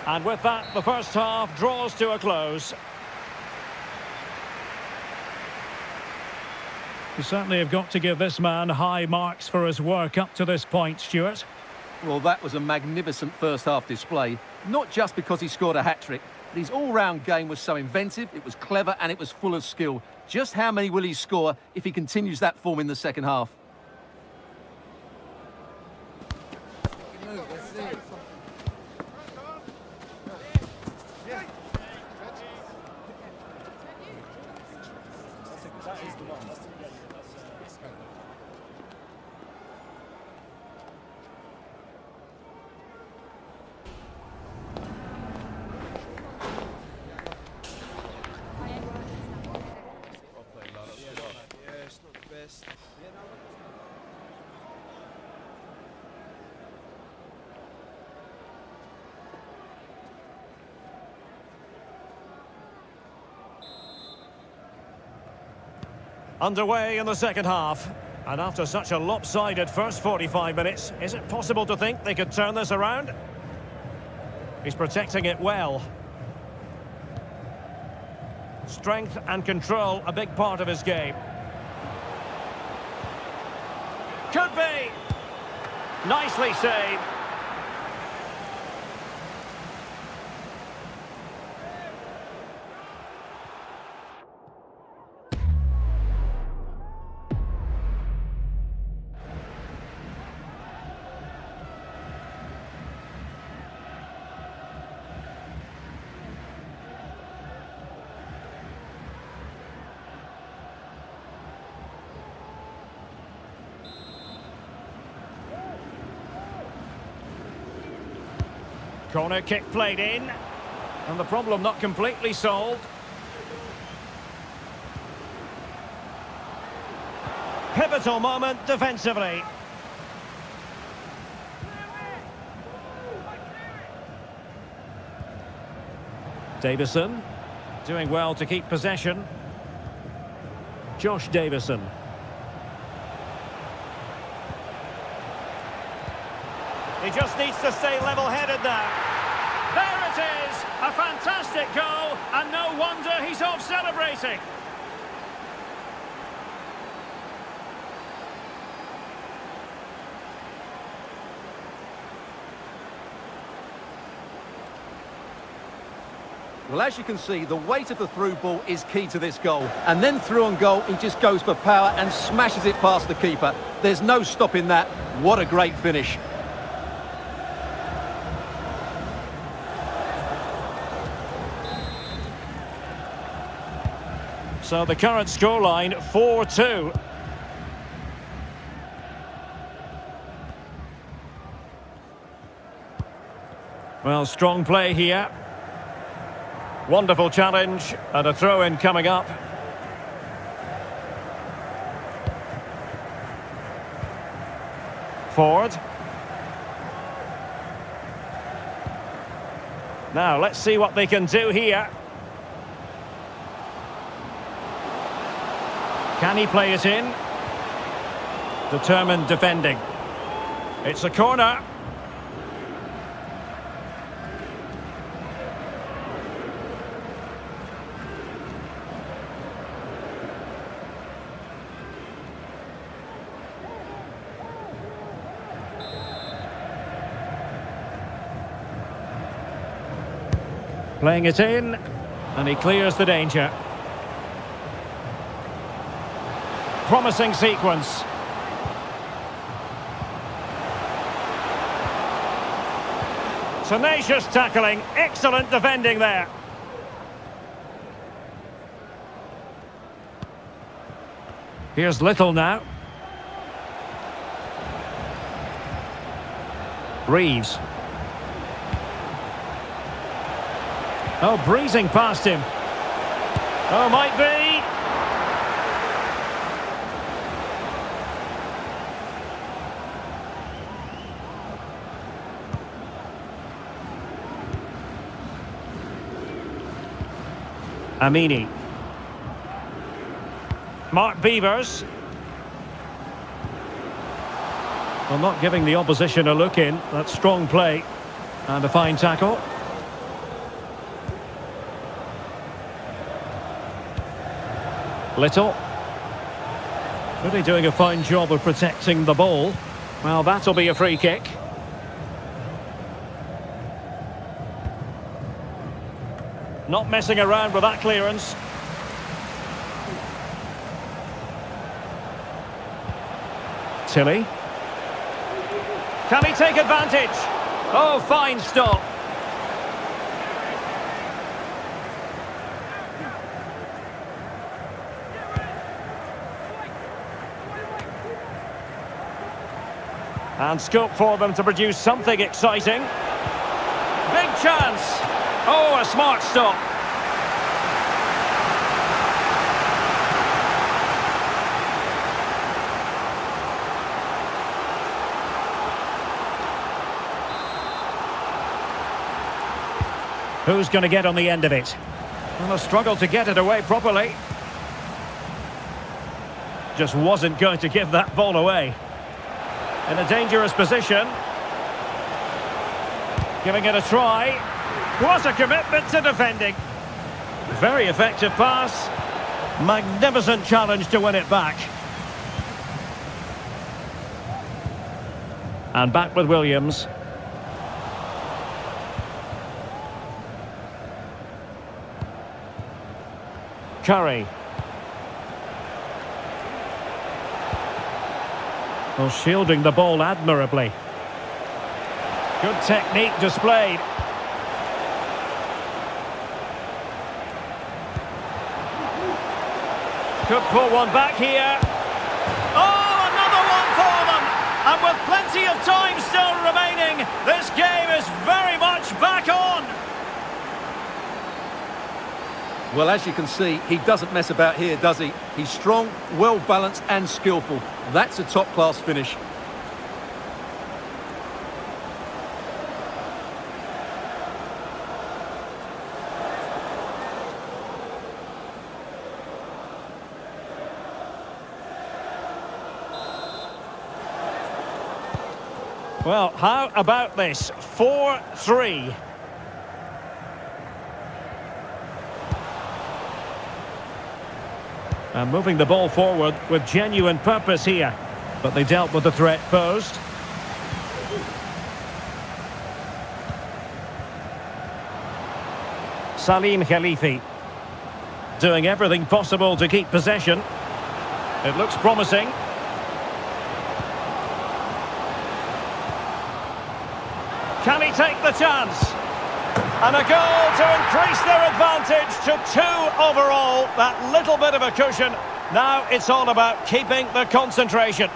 And with that, the first half draws to a close. You certainly have got to give this man high marks for his work up to this point, Stuart. Well, that was a magnificent first-half display. Not just because he scored a hat-trick, but his all-round game was so inventive, it was clever and it was full of skill. Just how many will he score if he continues that form in the second half? Underway in the second half. And after such a lopsided first 45 minutes, is it possible to think they could turn this around? He's protecting it well. Strength and control, a big part of his game. Could be! Nicely saved. Corner kick played in, and the problem not completely solved. Pivotal moment defensively. Davison doing well to keep possession. Josh Davison. He just needs to stay level-headed now. There it is! A fantastic goal, and no wonder he's off celebrating. Well, as you can see, the weight of the through ball is key to this goal. And then through on goal, he just goes for power and smashes it past the keeper. There's no stopping that. What a great finish. So the current scoreline, 4-2. Well, strong play here. Wonderful challenge, and a throw-in coming up. Forward. Now, let's see what they can do here. Can he play it in? Determined defending. It's a corner. Playing it in, and he clears the danger. Promising sequence. Tenacious tackling, excellent defending there. Here's Little now. Reeves. Oh, breezing past him. Oh, might be. Amini. Mark Beavers. Well, not giving the opposition a look in. That's strong play. And a fine tackle. Little. Really doing a fine job of protecting the ball. Well, that'll be a free kick. Not messing around with that clearance. Tilly. Can he take advantage? Oh, fine stop. And scope for them to produce something exciting. Big chance. Oh, a smart stop. Who's going to get on the end of it? Well, a struggle to get it away properly. Just wasn't going to give that ball away. In a dangerous position. Giving it a try. What a commitment to defending. Very effective pass. Magnificent challenge to win it back. And back with Williams. Curry. Well, shielding the ball admirably. Good technique displayed. Could pull one back here. Oh, another one for them! And with plenty of time still remaining, this game is very much back on! Well, as you can see, he doesn't mess about here, does he? He's strong, well-balanced and skillful. That's a top-class finish. Well, how about this? 4-3. And moving the ball forward with genuine purpose here. But they dealt with the threat posed. Salim Khalifi. Doing everything possible to keep possession. It looks promising. Can he take the chance? And a goal to increase their advantage to 2 overall. That little bit of a cushion. Now it's all about keeping the concentration.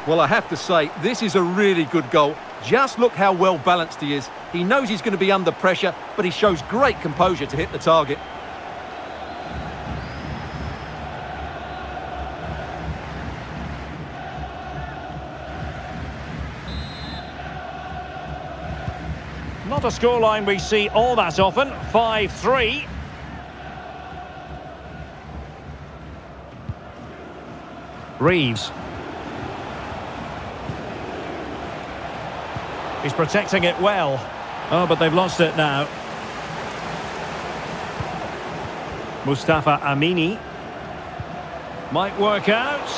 Well, I have to say, this is a really good goal. Just look how well balanced he is. He knows he's going to be under pressure, but he shows great composure to hit the target. Not a scoreline we see all that often. 5-3. Reeves. He's protecting it well. Oh, but they've lost it now. Mustafa Amini. Might work out.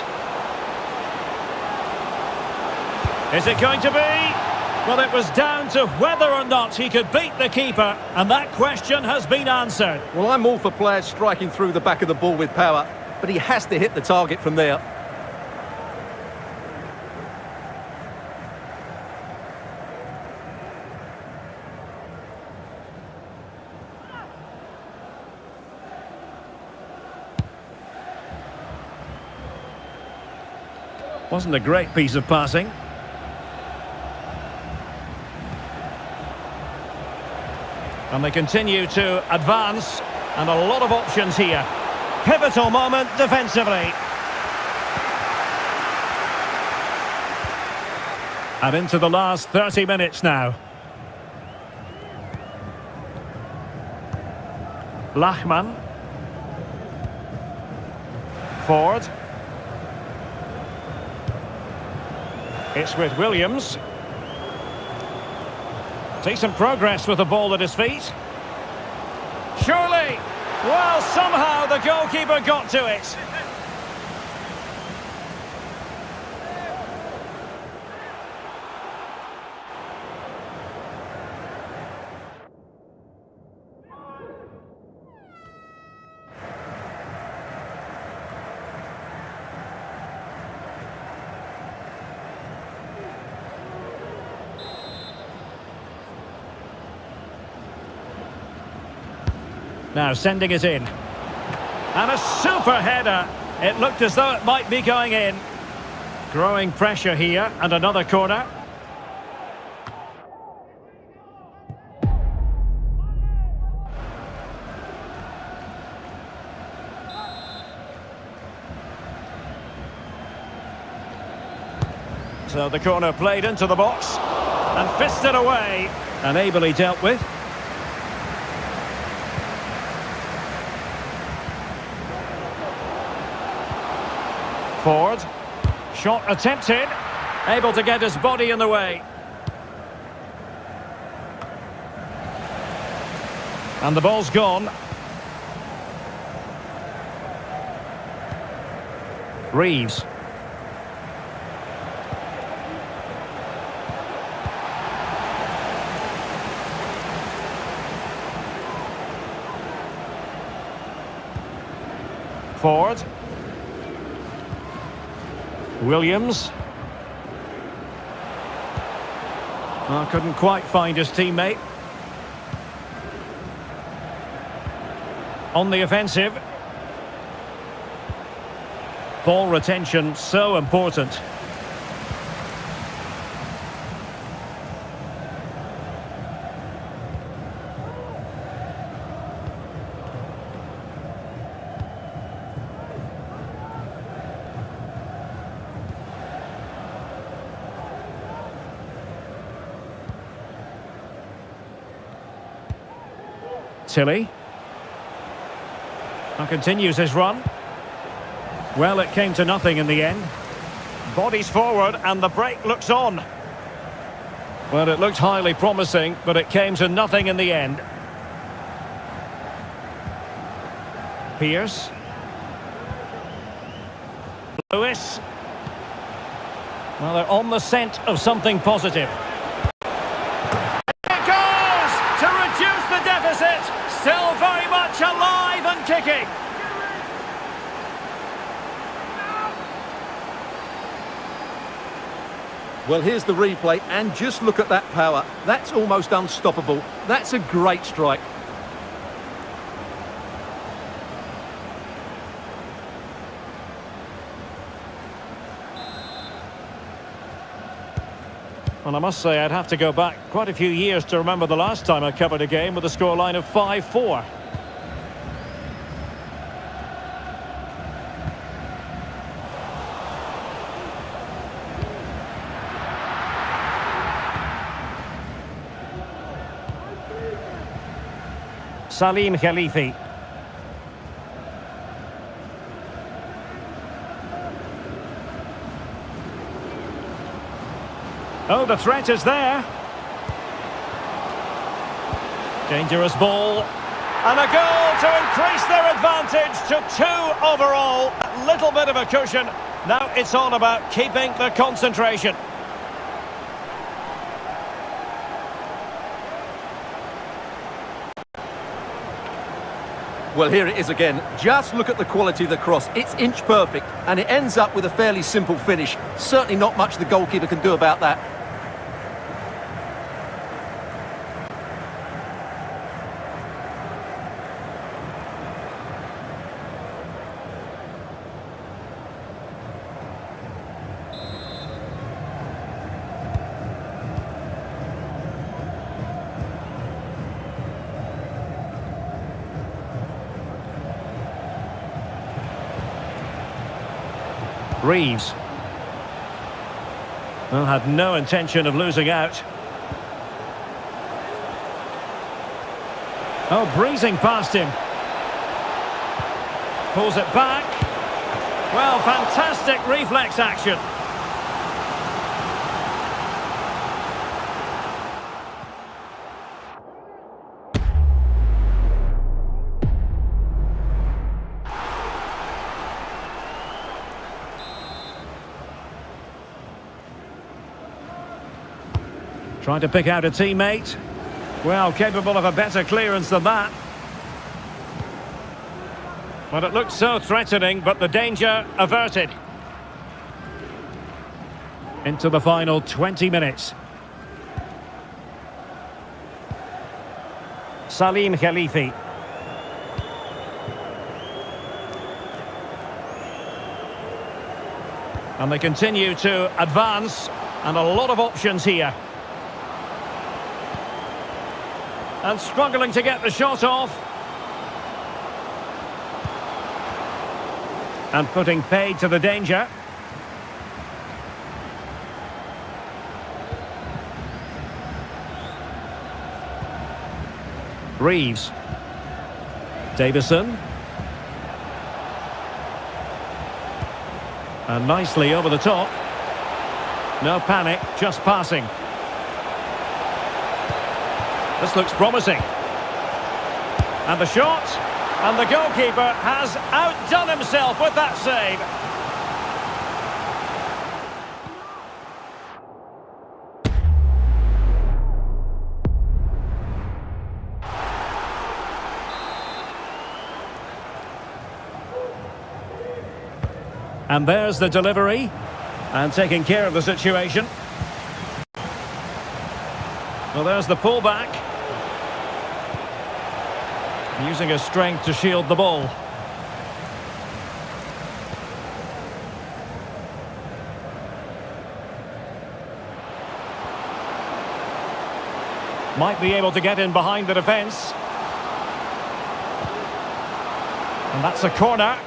Is it going to be? Well, it was down to whether or not he could beat the keeper, and that question has been answered. Well, I'm all for players striking through the back of the ball with power, but he has to hit the target from there. Wasn't a great piece of passing. And they continue to advance, and a lot of options here. Pivotal moment defensively. And into the last 30 minutes now. Lachman. Ford. It's with Williams. Decent progress with the ball at his feet. Surely! Well, somehow the goalkeeper got to it. Now sending it in. And a super header. It looked as though it might be going in. Growing pressure here, and another corner. So the corner played into the box and fisted away, and ably dealt with. Forward, shot attempted, able to get his body in the way. And the ball's gone. Reeves. Forward. Williams. Oh, couldn't quite find his teammate. On the offensive. Ball retention so important. Tilly. And continues his run. Well, it came to nothing in the end. Bodies forward and the break looks on. Well, it looked highly promising, but it came to nothing in the end. Pierce. Lewis. Well, they're on the scent of something positive. It goes to reduce the deficit. Still very much alive and kicking. Well, here's the replay, and just look at that power. That's almost unstoppable. That's a great strike. And I must say, I'd have to go back quite a few years to remember the last time I covered a game with a scoreline of 5-4. Salim Khalifi. Oh, the threat is there. Dangerous ball. And a goal to increase their advantage to 2 overall. A little bit of a cushion. Now it's all about keeping the concentration. Well, here it is again. Just look at the quality of the cross. It's inch perfect, and it ends up with a fairly simple finish. Certainly not much the goalkeeper can do about that. Reeves. Well, had no intention of losing out. Oh, breezing past him. Pulls it back. Well, fantastic reflex action. Trying to pick out a teammate. Well, capable of a better clearance than that. But it looked so threatening, but the danger averted. Into the final 20 minutes. Salim Khalifi. And they continue to advance, and a lot of options here. And struggling to get the shot off. And putting paid to the danger. Reeves. Davison. And nicely over the top. No panic, just passing. This looks promising. And the shot. And the goalkeeper has outdone himself with that save. And there's the delivery. And taking care of the situation. Well, there's the pullback. Using his strength to shield the ball. Might be able to get in behind the defence. And that's a corner.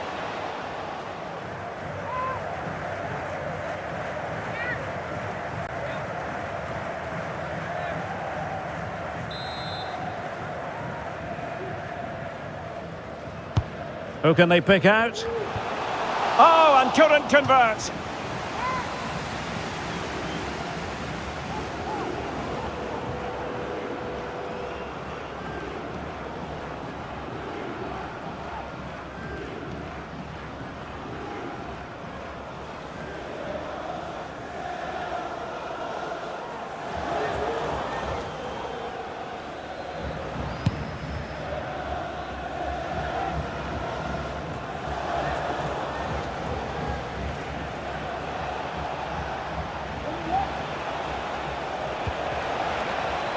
Who can they pick out? Oh, and couldn't convert.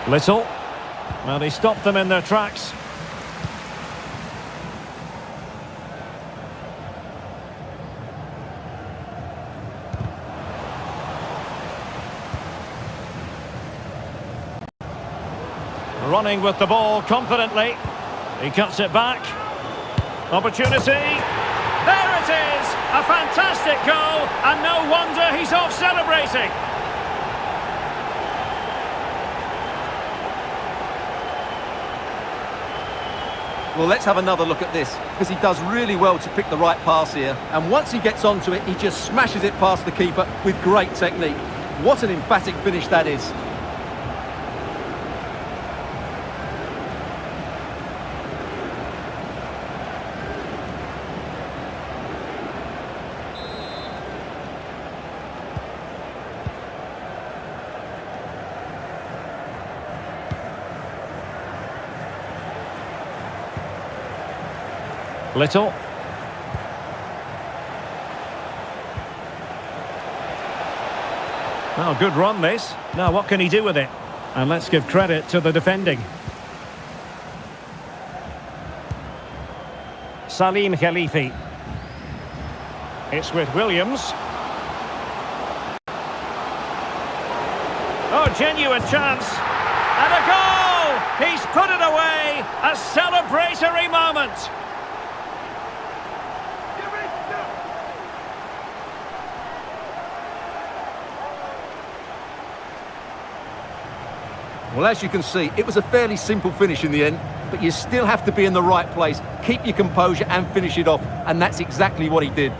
Little. Well, he stopped them in their tracks. Running with the ball confidently. He cuts it back. Opportunity. There it is! A fantastic goal, and no wonder he's off celebrating. Well, let's have another look at this, because he does really well to pick the right pass here. And once he gets onto it, he just smashes it past the keeper with great technique. What an emphatic finish that is. Little. Well, good run this. Now what can he do with it? And let's give credit to the defending. Salim Khalifi. It's with Williams. Oh, genuine chance. And a goal! He's put it away! A celebratory moment! Well, as you can see, it was a fairly simple finish in the end, but you still have to be in the right place, keep your composure and finish it off, and that's exactly what he did.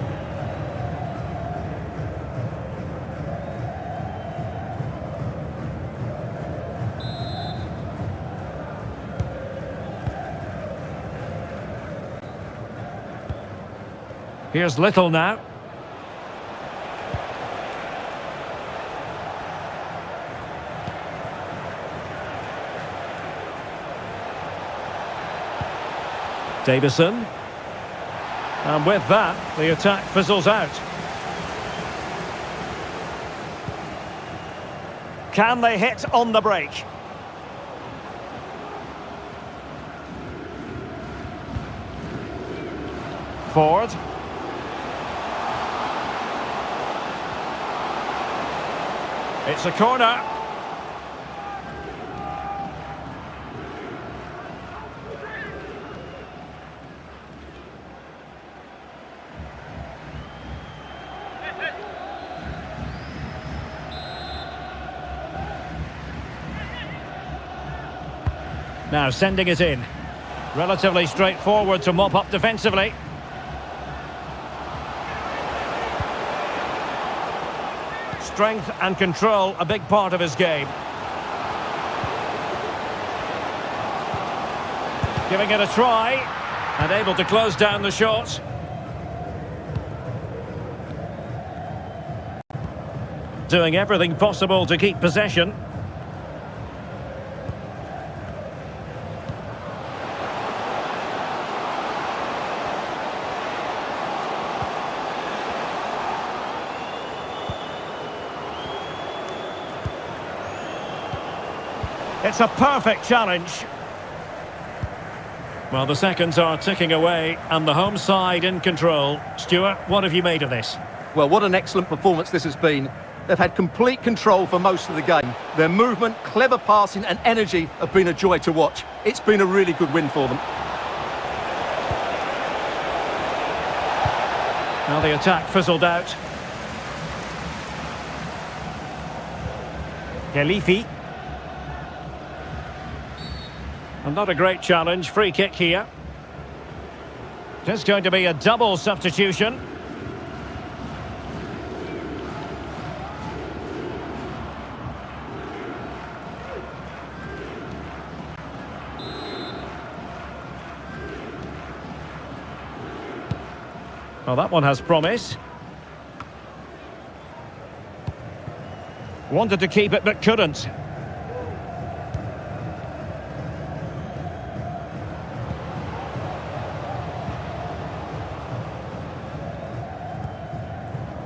Here's Little now. Davison. And with that, the attack fizzles out. Can they hit on the break? Ford. It's a corner. Now sending it in. Relatively straightforward to mop up defensively. Strength and control, a big part of his game. Giving it a try, and able to close down the shot. Doing everything possible to keep possession. It's a perfect challenge. Well, the seconds are ticking away and the home side in control. Stuart, what have you made of this? Well, what an excellent performance this has been. They've had complete control for most of the game. Their movement, clever passing and energy have been a joy to watch. It's been a really good win for them. Now the attack fizzled out. Khalifi. And not a great challenge, free kick here. It's going to be a double substitution. Well, that one has promise. Wanted to keep it but couldn't.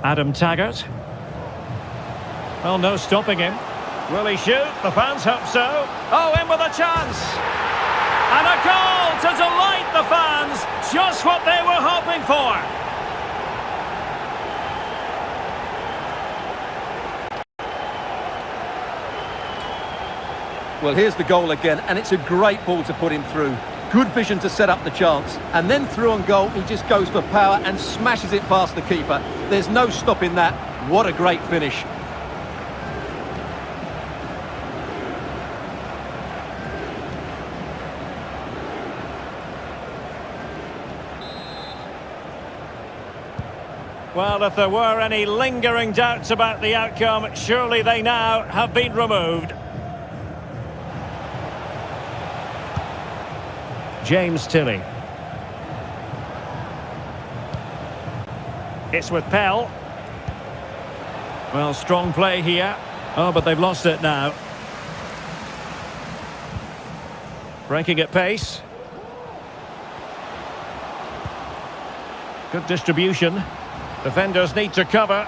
Adam Taggart. Well, no stopping him. Will he shoot? The fans hope so. Oh, in with a chance. And a goal to delight the fans. Just what they were hoping for. Well, here's the goal again, and it's a great ball to put him through. Good vision to set up the chance. And then through on goal, he just goes for power and smashes it past the keeper. There's no stopping that. What a great finish. Well, if there were any lingering doubts about the outcome, surely they now have been removed. James Tilley. It's with Pell. Well, strong play here. Oh, but they've lost it now. Breaking at pace. Good distribution. Defenders need to cover.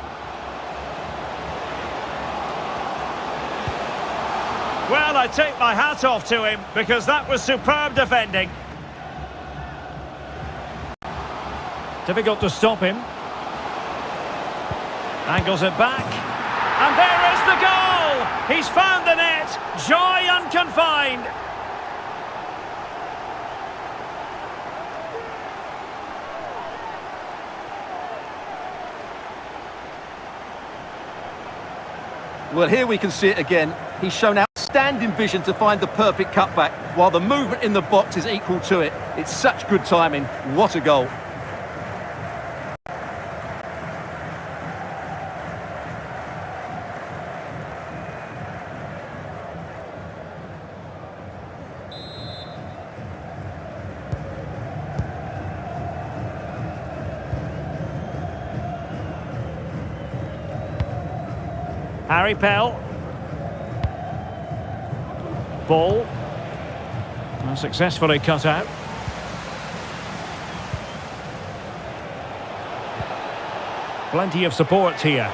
Well, I take my hat off to him because that was superb defending. Difficult to stop him. Angles it back. And there is the goal! He's found the net. Joy unconfined. Well, here we can see it again. He's shown outstanding vision to find the perfect cutback, while the movement in the box is equal to it. It's such good timing. What a goal. Harry Pell. Ball. Successfully cut out. Plenty of support here.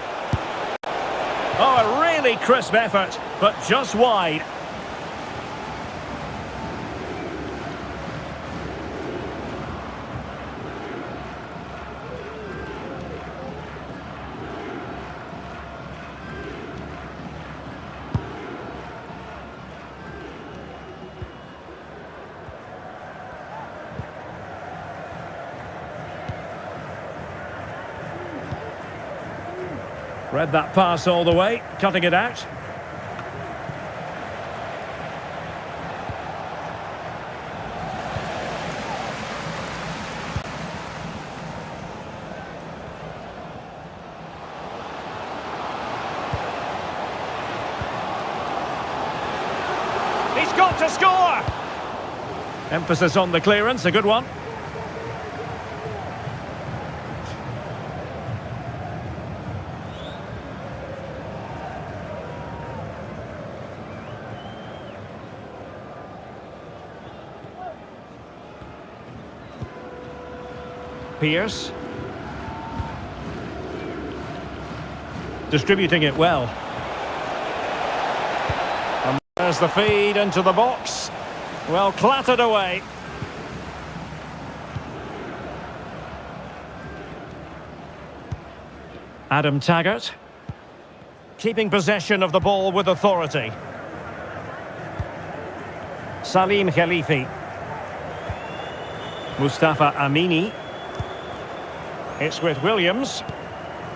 Oh, a really crisp effort, but just wide. Read that pass all the way, cutting it out. He's got to score! Emphasis on the clearance, a good one. Pierce. Distributing it well. And there's the feed into the box. Well, clattered away. Adam Taggart. Keeping possession of the ball with authority. Salim Khalifi. Mustafa Amini. It's with Williams.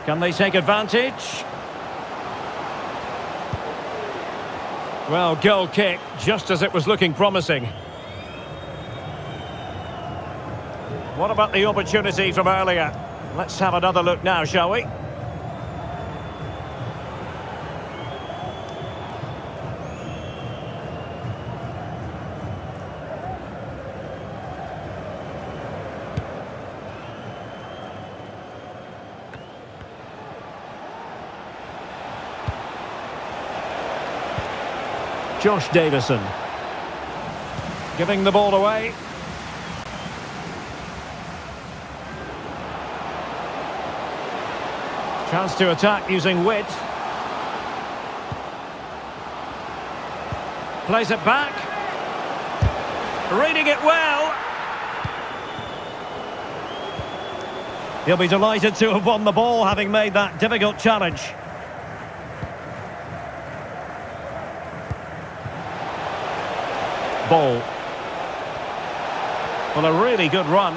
Can they take advantage? Well, goal kick, just as it was looking promising. What about the opportunity from earlier? Let's have another look now, shall we? Josh Davison. Giving the ball away. Chance to attack using width. Plays it back. Reading it well. He'll be delighted to have won the ball, having made that difficult challenge. Ball. Well, a really good run.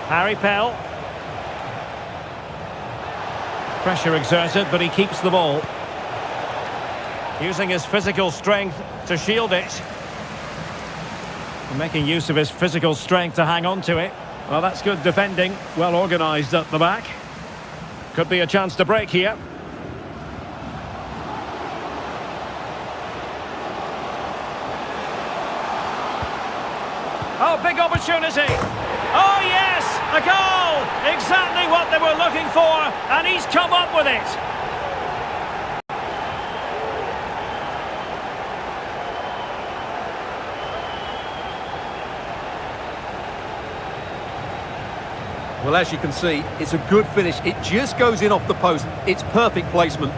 Harry Pell. Pressure exerted, but he keeps the ball. Using his physical strength to shield it. Making use of his physical strength to hang on to it. Well, that's good defending, well organised at the back. Could be a chance to break here. Oh, big opportunity! Oh yes, a goal! Exactly what they were looking for, and he's come up with it. Well, as you can see, it's a good finish. It just goes in off the post. It's perfect placement.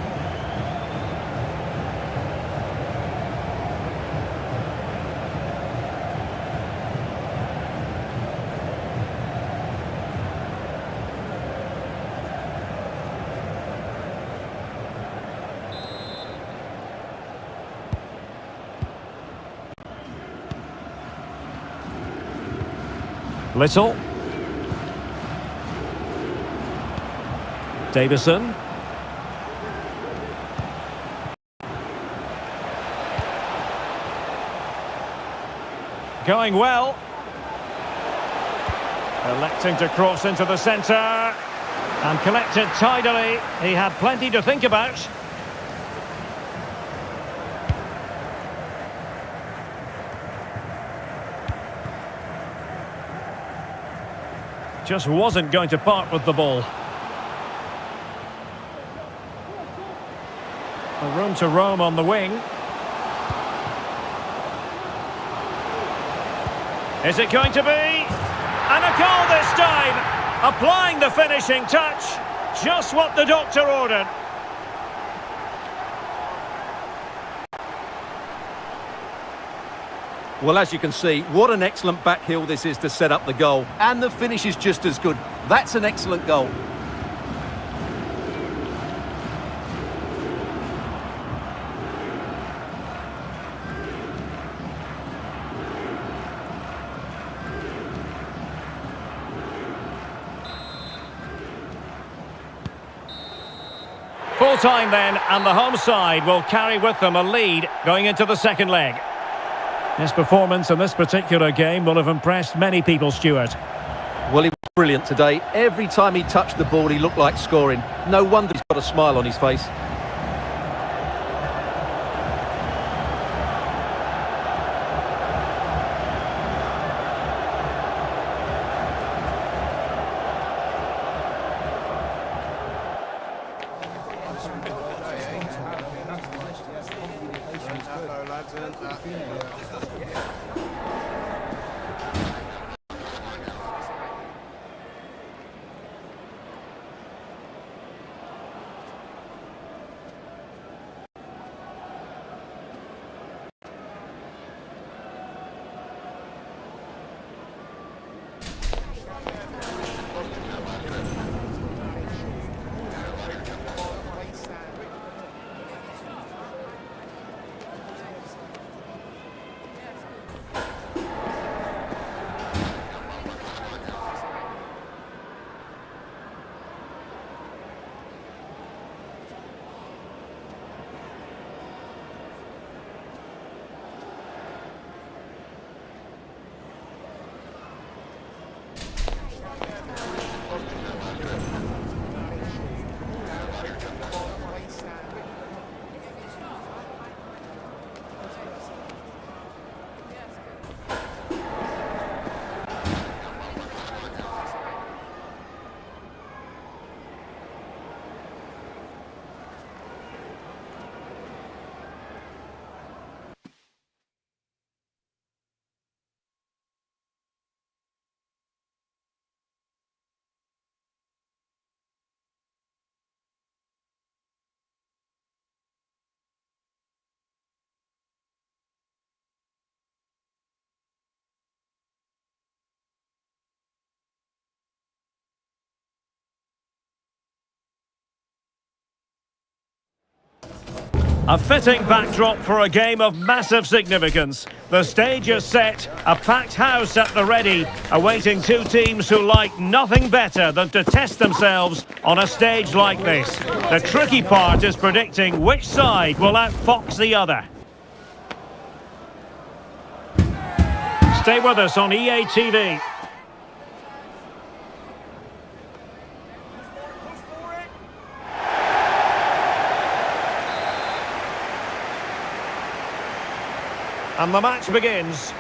Little. Davison. Going well. Electing to cross into the centre. And collected tidily. He had plenty to think about. Just wasn't going to part with the ball. Room to roam on the wing. Is it going to be? And a goal this time! Applying the finishing touch. Just what the doctor ordered. Well, as you can see, what an excellent back heel this is to set up the goal. And the finish is just as good. That's an excellent goal. Full time then, and the home side will carry with them a lead going into the second leg. His performance in this particular game will have impressed many people, Stuart. Well, he was brilliant today. Every time he touched the ball, he looked like scoring. No wonder he's got a smile on his face. A fitting backdrop for a game of massive significance. The stage is set, a packed house at the ready, awaiting two teams who like nothing better than to test themselves on a stage like this. The tricky part is predicting which side will outfox the other. Stay with us on EA TV. And the match begins.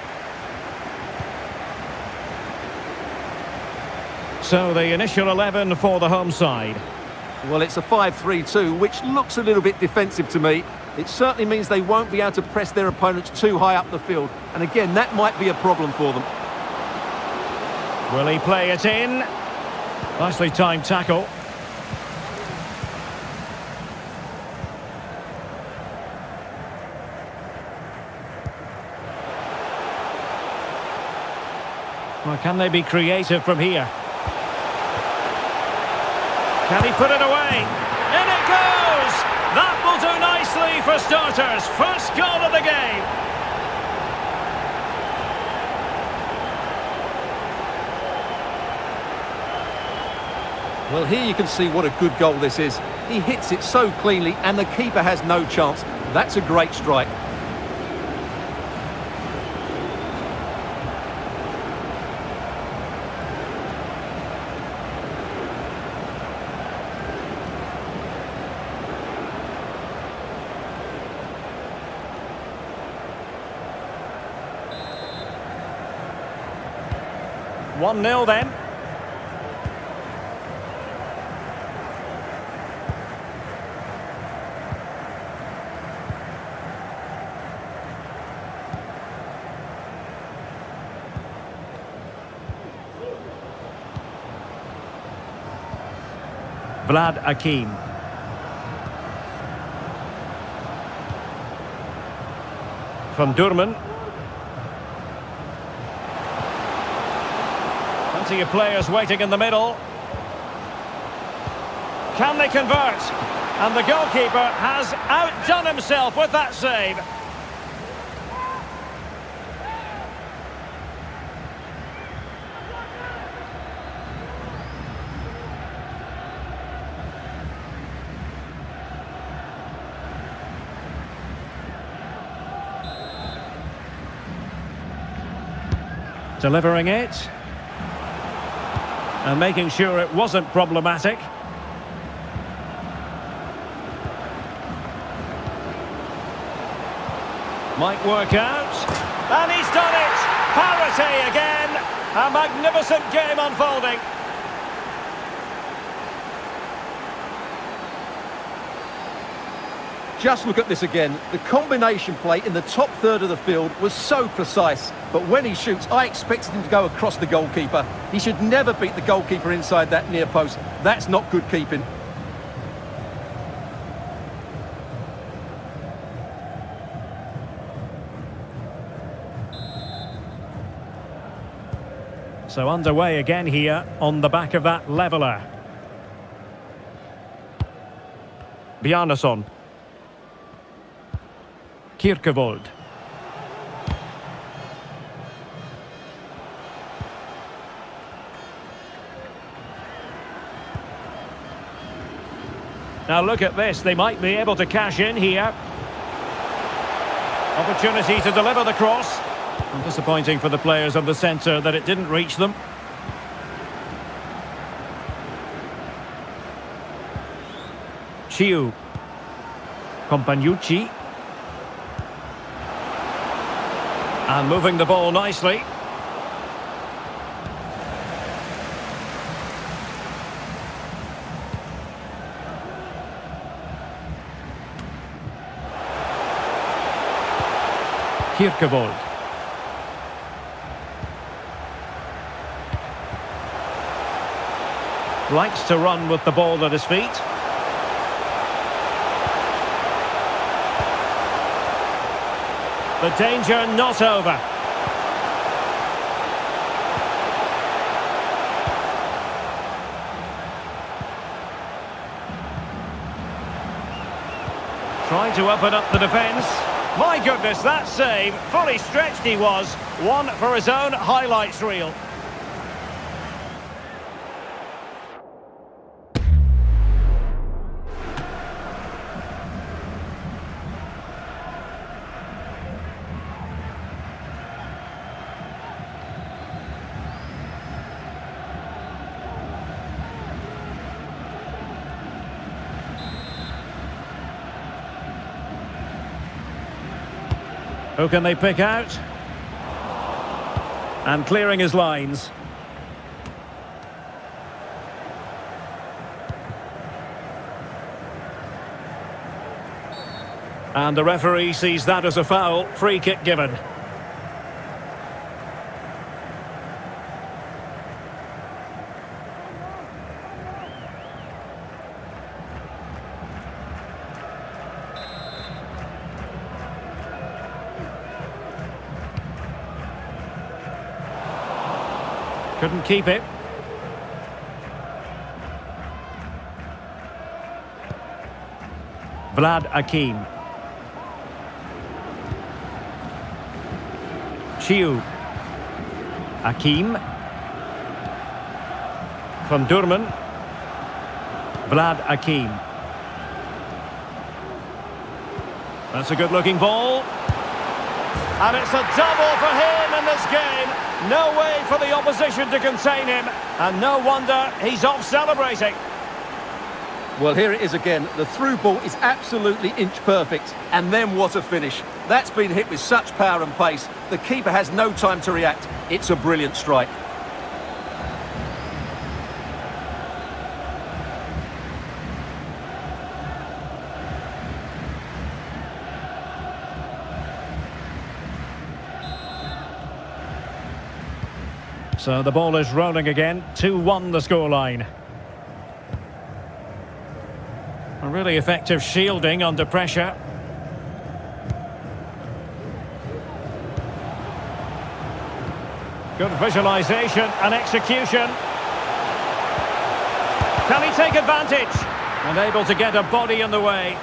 So the initial 11 for the home side. Well, it's a 5-3-2, which looks a little bit defensive to me. It certainly means they won't be able to press their opponents too high up the field. And again, that might be a problem for them. Will he play it in? Nicely timed tackle. Well, can they be creative from here? Can he put it away? In it goes! That will do nicely for starters. First goal of the game. Well, here you can see what a good goal this is. He hits it so cleanly and the keeper has no chance. That's a great strike. One 0 then. Vlad-Akim. Van Durman. Plenty of players waiting in the middle. Can they convert? And the goalkeeper has outdone himself with that save. Delivering it. And making sure it wasn't problematic. Might work out. And he's done it! Parity again! A magnificent game unfolding. Just look at this again. The combination play in the top third of the field was so precise. But when he shoots, I expected him to go across the goalkeeper. He should never beat the goalkeeper inside that near post. That's not good keeping. So underway again here on the back of that leveller. Bjarnason. Kierkevold. Now look at this, they might be able to cash in here. Opportunity to deliver the cross. And disappointing for the players of the centre that it didn't reach them. Chiu. Compagnucci. And moving the ball nicely. Kierkevold. Likes to run with the ball at his feet. The danger not over. Trying to open up the defence. My goodness, that save. Fully stretched he was. One for his own highlights reel. Who can they pick out? And clearing his lines. And the referee sees that as a foul. Free kick given. Couldn't keep it. Vlad-Akim. Chiu. Akim. Van Durman. Vlad-Akim. That's a good-looking ball. And it's a double for him in this game. No way for the opposition to contain him. And no wonder he's off celebrating. Well, here it is again. The through ball is absolutely inch perfect. And then what a finish. That's been hit with such power and pace. The keeper has no time to react. It's a brilliant strike. So the ball is rolling again. 2-1 the scoreline. A really effective shielding under pressure. Good visualisation and execution. Can he take advantage? And able to get a body in the way.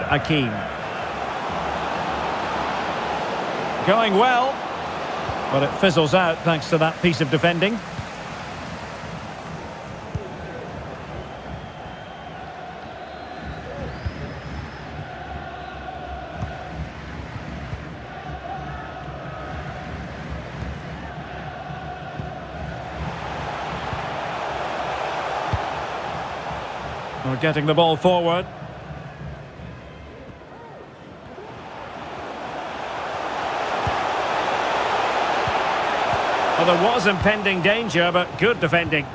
Akeem. Going well, but it fizzles out thanks to that piece of defending. We're getting the ball forward. Well, there was impending danger, but good defending.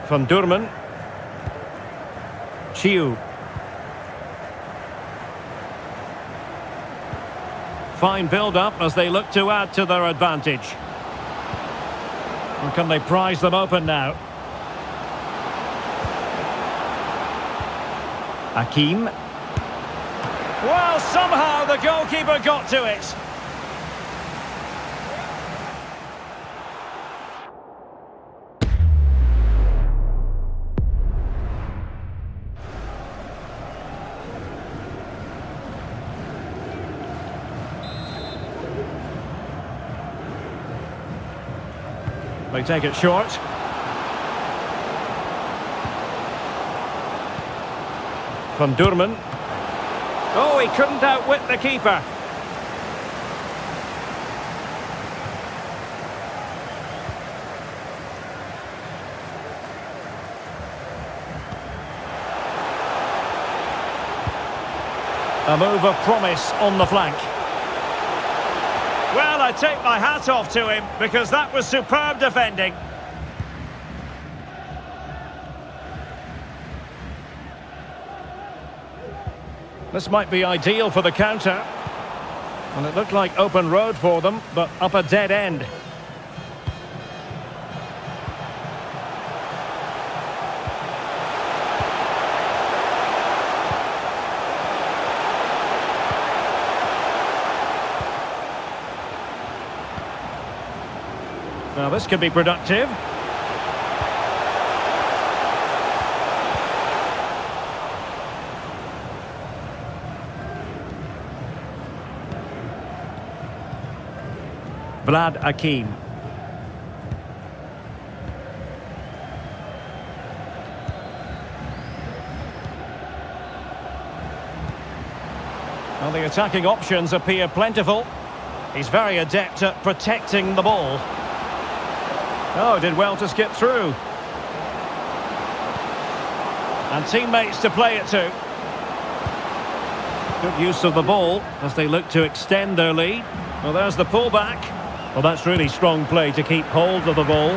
Van Durmen. Chiu. Fine build-up as they look to add to their advantage. Or can they prise them open now? Akeem. Well, somehow the goalkeeper got to it. They take it short. Van Durmen. Oh, he couldn't outwit the keeper. A move of promise on the flank. Well, I take my hat off to him because that was superb defending. This might be ideal for the counter. And it looked like open road for them, but up a dead end. Now this could be productive. Akeem. Well, the attacking options appear plentiful. He's very adept at protecting the ball. Oh, did well to skip through. And teammates to play it to. Good use of the ball as they look to extend their lead. Well, there's the pullback. Well, that's really strong play to keep hold of the ball.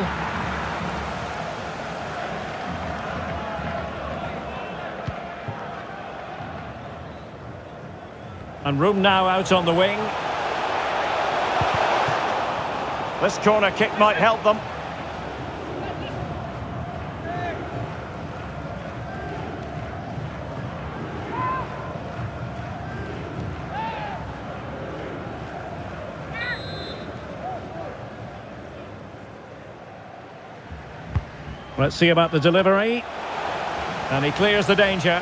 And room now out on the wing. This corner kick might help them. Let's see about the delivery. And he clears the danger.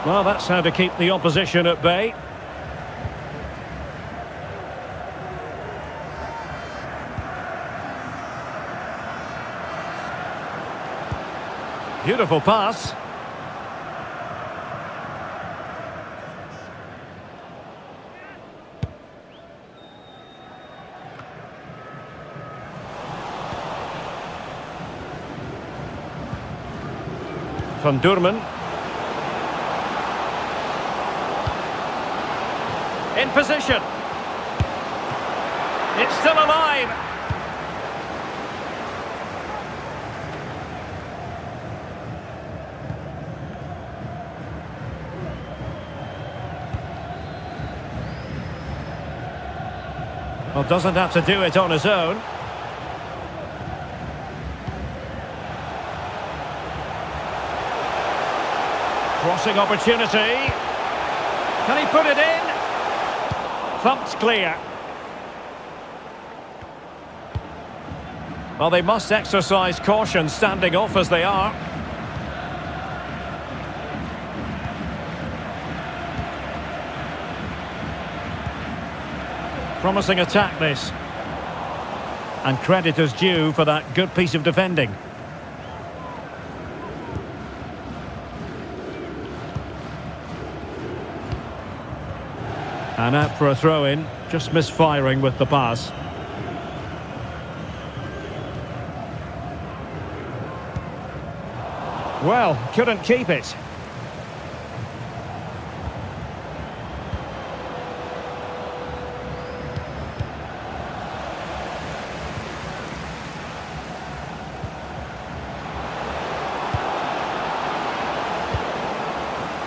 Well, that's how to keep the opposition at bay. Beautiful pass. Van Durman. In position. It's still alive. Well, doesn't have to do it on his own. Crossing opportunity. Can he put it in? Thumped clear. Well, they must exercise caution standing off as they are. Promising attack, this. And credit is due for that good piece of defending. And out for a throw-in, just misfiring with the pass. Well, couldn't keep it.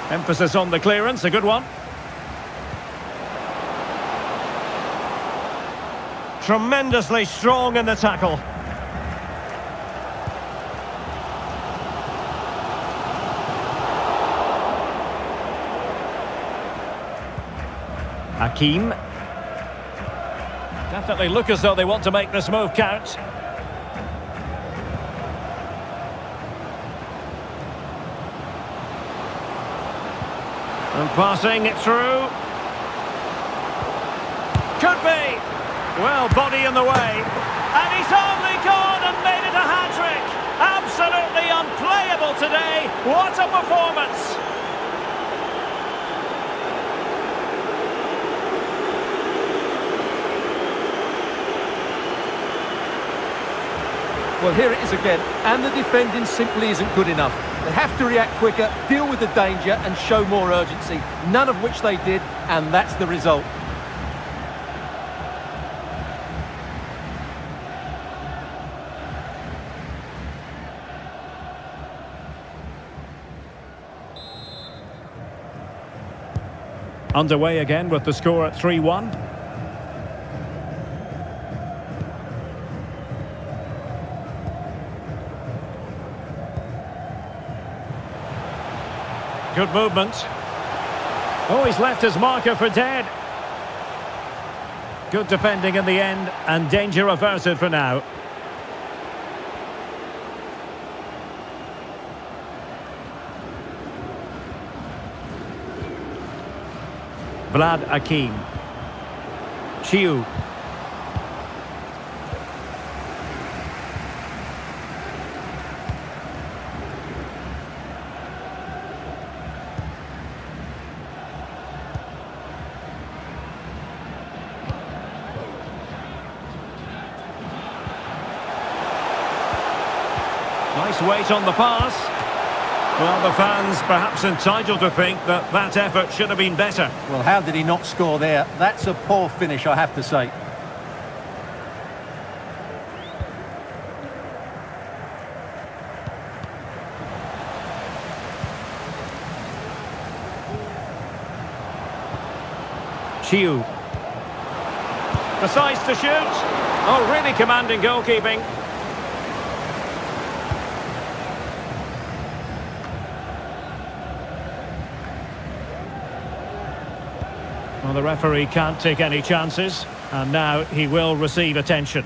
Emphasis on the clearance, a good one. Tremendously strong in the tackle. Hakim. Definitely look as though they want to make this move count. And passing it through. Could be. Well, body in the way. And he's only gone and made it a hat-trick. Absolutely unplayable today. What a performance. Well, here it is again, and the defending simply isn't good enough. They have to react quicker, deal with the danger and show more urgency, none of which they did, and that's the result. Underway again with the score at 3-1. Good movement. Oh, he's left his marker for dead. Good defending in the end, and danger averted for now. Vlad Hakim. Chiu. Nice weight on the pass. Well, the fans perhaps entitled to think that that effort should have been better. Well, how did he not score there? That's a poor finish, I have to say. Chiu. Decides to shoot. Oh, really commanding goalkeeping. Well, the referee can't take any chances, and now he will receive attention.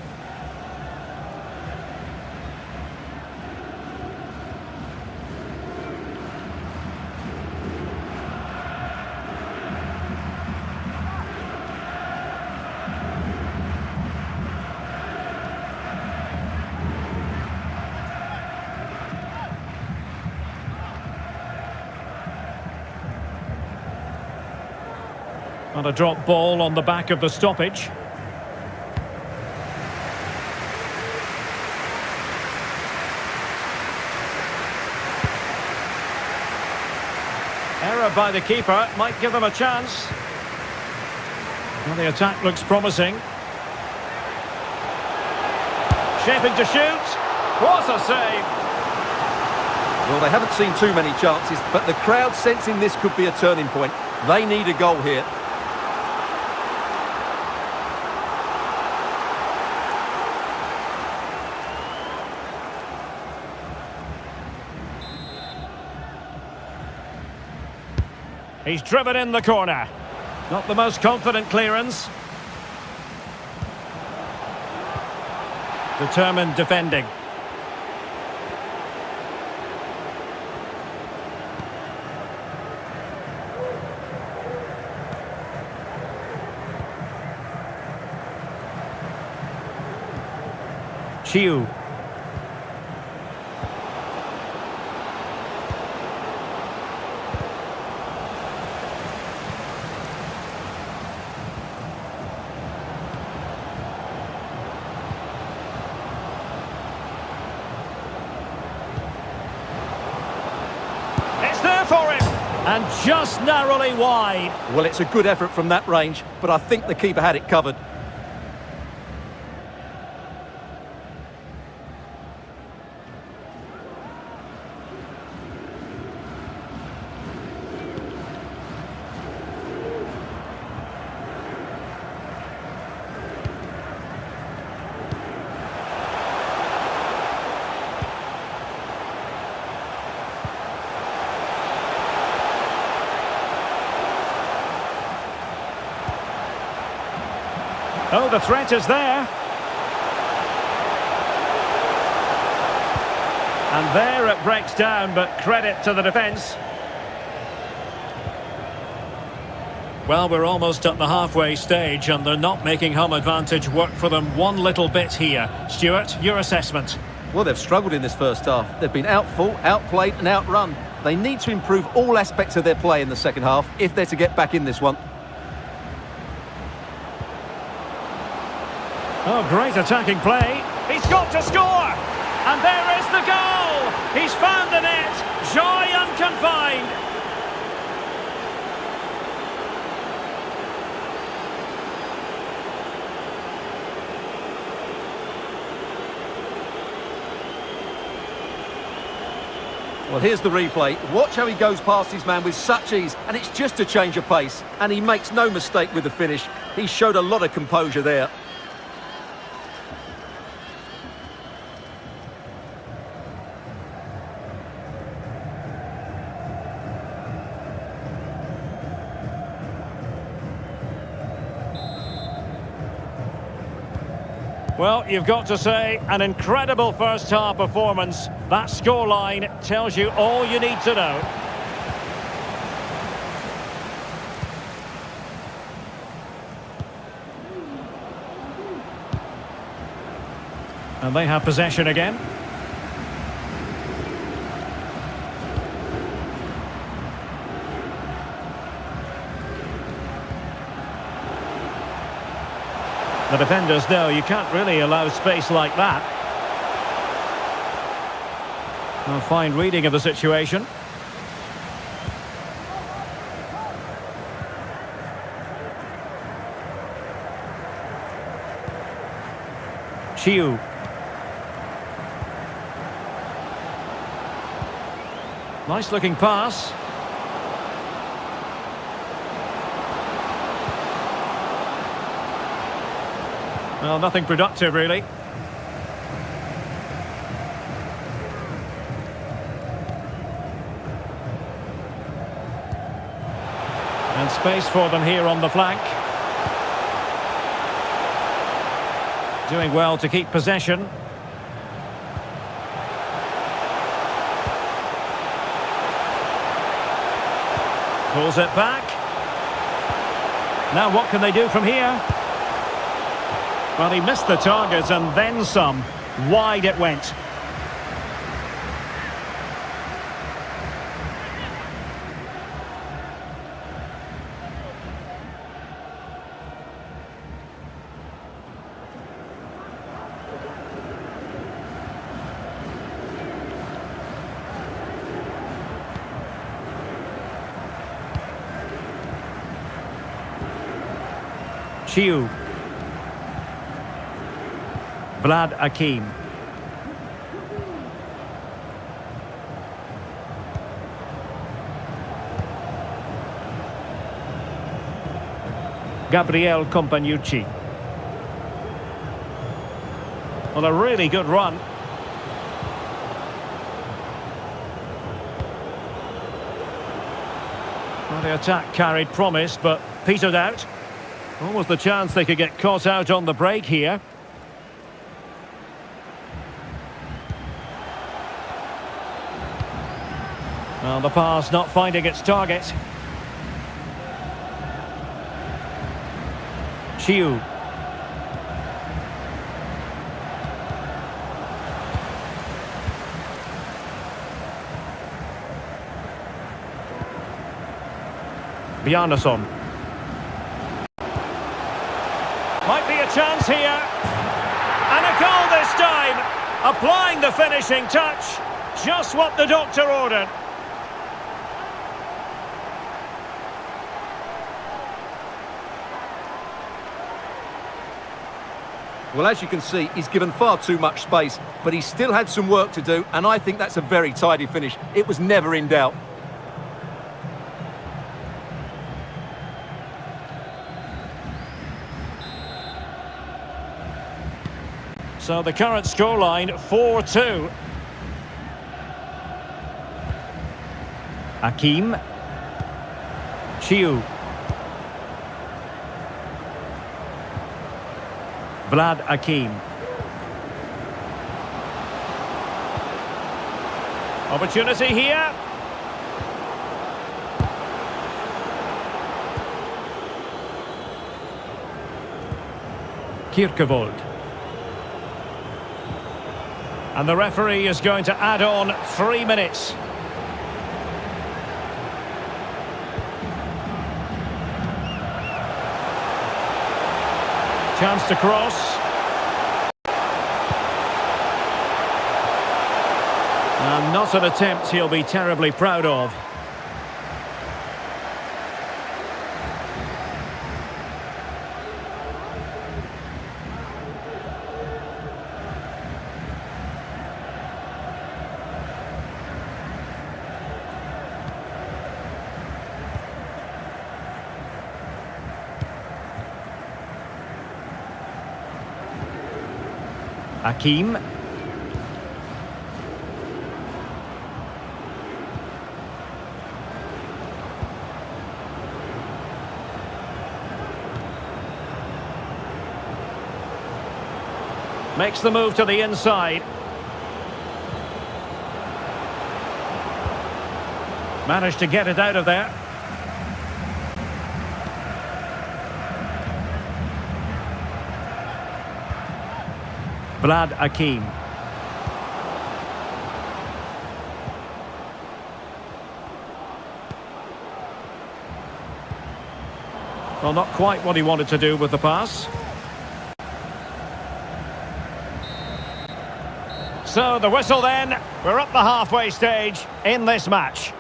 And a drop ball on the back of the stoppage. error by the keeper might give them a chance. Well, the attack looks promising. Shaping to shoot. What a save! Well, they haven't seen too many chances, but the crowd sensing this could be a turning point. They need a goal here. He's driven in the corner. Not the most confident clearance. Determined defending. Chiu. It's there for him, and just narrowly wide. Well, it's a good effort from that range, but I think the keeper had it covered. Oh, the threat is there. And there it breaks down, but credit to the defence. Well, we're almost at the halfway stage, and they're not making home advantage work for them one little bit here. Stuart, your assessment? Well, they've struggled in this first half. They've been outfought, outplayed and outrun. They need to improve all aspects of their play in the second half if they're to get back in this one. Oh, great attacking play. He's got to score! And there is the goal! He's found the net! Joy unconfined! Well, here's the replay. Watch how he goes past his man with such ease, and it's just a change of pace. And he makes no mistake with the finish. He showed a lot of composure there. Well, you've got to say, an incredible first-half performance. That scoreline tells you all you need to know. And they have possession again. The defenders know you can't really allow space like that. A fine reading of the situation. Chiu. Nice looking pass. Well, nothing productive, really. And space for them here on the flank. Doing well to keep possession. Pulls it back. Now what can they do from here? Well, he missed the target and then some. Wide it went. Chiu. Vlad Akim. Gabriel Companucci. Well, a really good run. Well, the attack carried promise, but petered out. Almost the chance they could get caught out on the break here. Well, the pass not finding its target. Chiu. Bjarnason. Might be a chance here. And a goal this time. Applying the finishing touch. Just what the doctor ordered. Well, as you can see, he's given far too much space, but he still had some work to do, and I think that's a very tidy finish. It was never in doubt. So the current scoreline, 4-2. Akim. Chiu. Vlad Akim. Opportunity here. Kierkevold. And the referee is going to add on 3 minutes. Chance to cross. And not an attempt he'll be terribly proud of. Akim. Makes the move to the inside. Managed to get it out of there. Vlad Akim. Well, not quite what he wanted to do with the pass. So the whistle then. We're up the halfway stage in this match.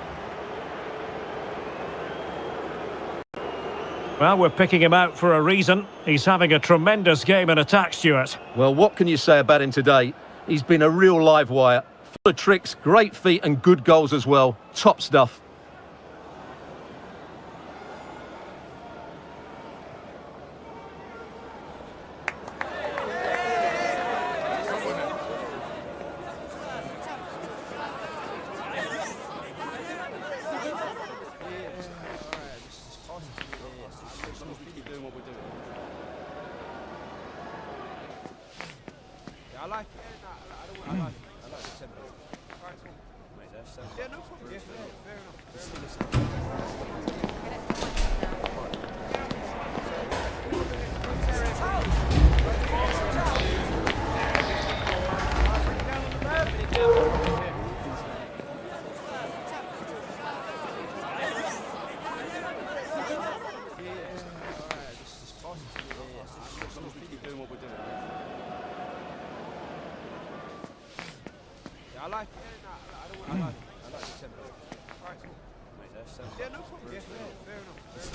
Well, we're picking him out for a reason. He's having a tremendous game in attack, Stuart. Well, what can you say about him today? He's been a real live wire. Full of tricks, great feet and good goals as well. Top stuff. I like it. I like the tempo. Mate, that's yeah, no problem. Yeah, fair enough. I like it. I like the tempo. Mate, Mate, that's yeah, no problem. Yeah, fair enough. As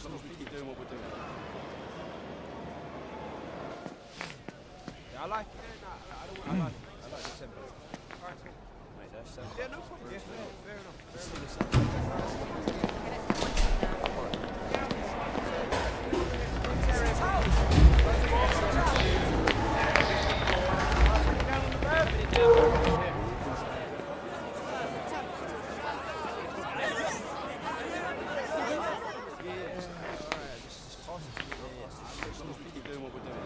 long as we keep doing what we're doing. Yeah, I like it. I like the tempo. Alright, mate, that's yeah, no problem. Yeah, fair enough. As long as we keep doing what we're doing.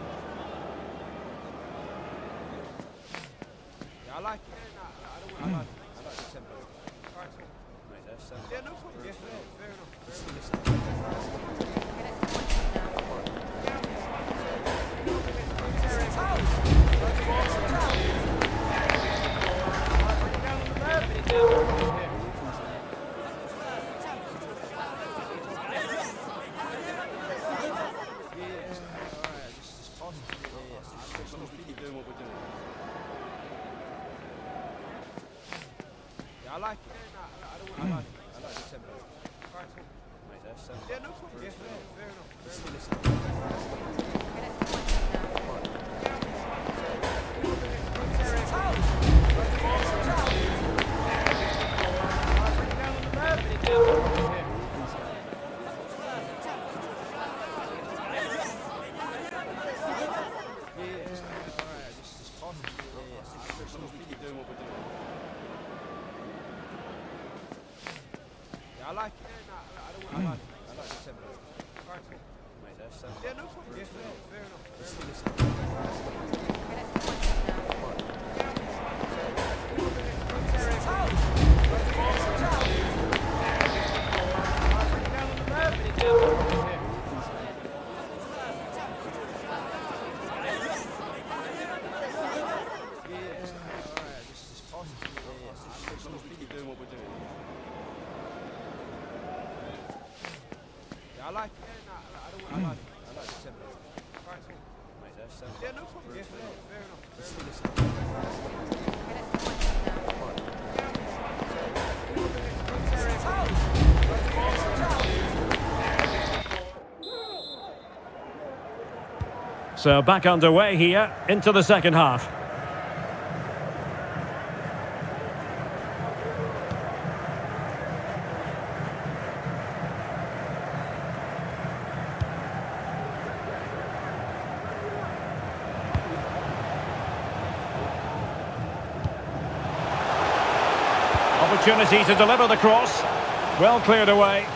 Yeah, I like it. I like the tempo. Alright, mate, that's yeah, no problem. Yeah, fair enough. As long as we keep doing what we're doing. Yeah, I like it. I like the tempo. Alright, mate, that's yeah, no problem. Yeah, fair enough. As long as we keep doing what we're doing. Yeah, I like it. I like the tempo. Alright, mate, that's yeah, no problem. Yeah, fair enough. As long as we keep doing what we're doing. Yeah, I like it. I like the tempo. Alright, mate, that's yeah, no problem. Yeah, fair enough. So back underway here into the second half. Opportunity to deliver the cross. Well cleared away.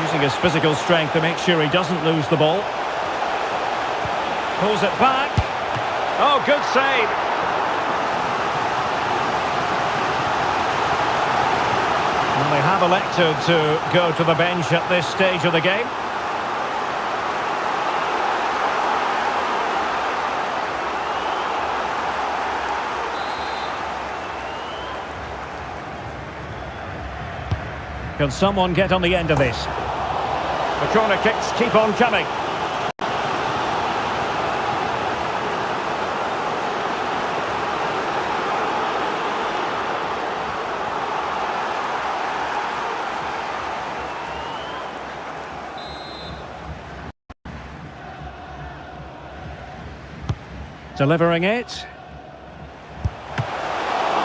Using his physical strength to make sure he doesn't lose the ball. Pulls it back. Oh, good save. And they have elected to go to the bench at this stage of the game. Can someone get on the end of this? The corner kicks keep on coming. Delivering it.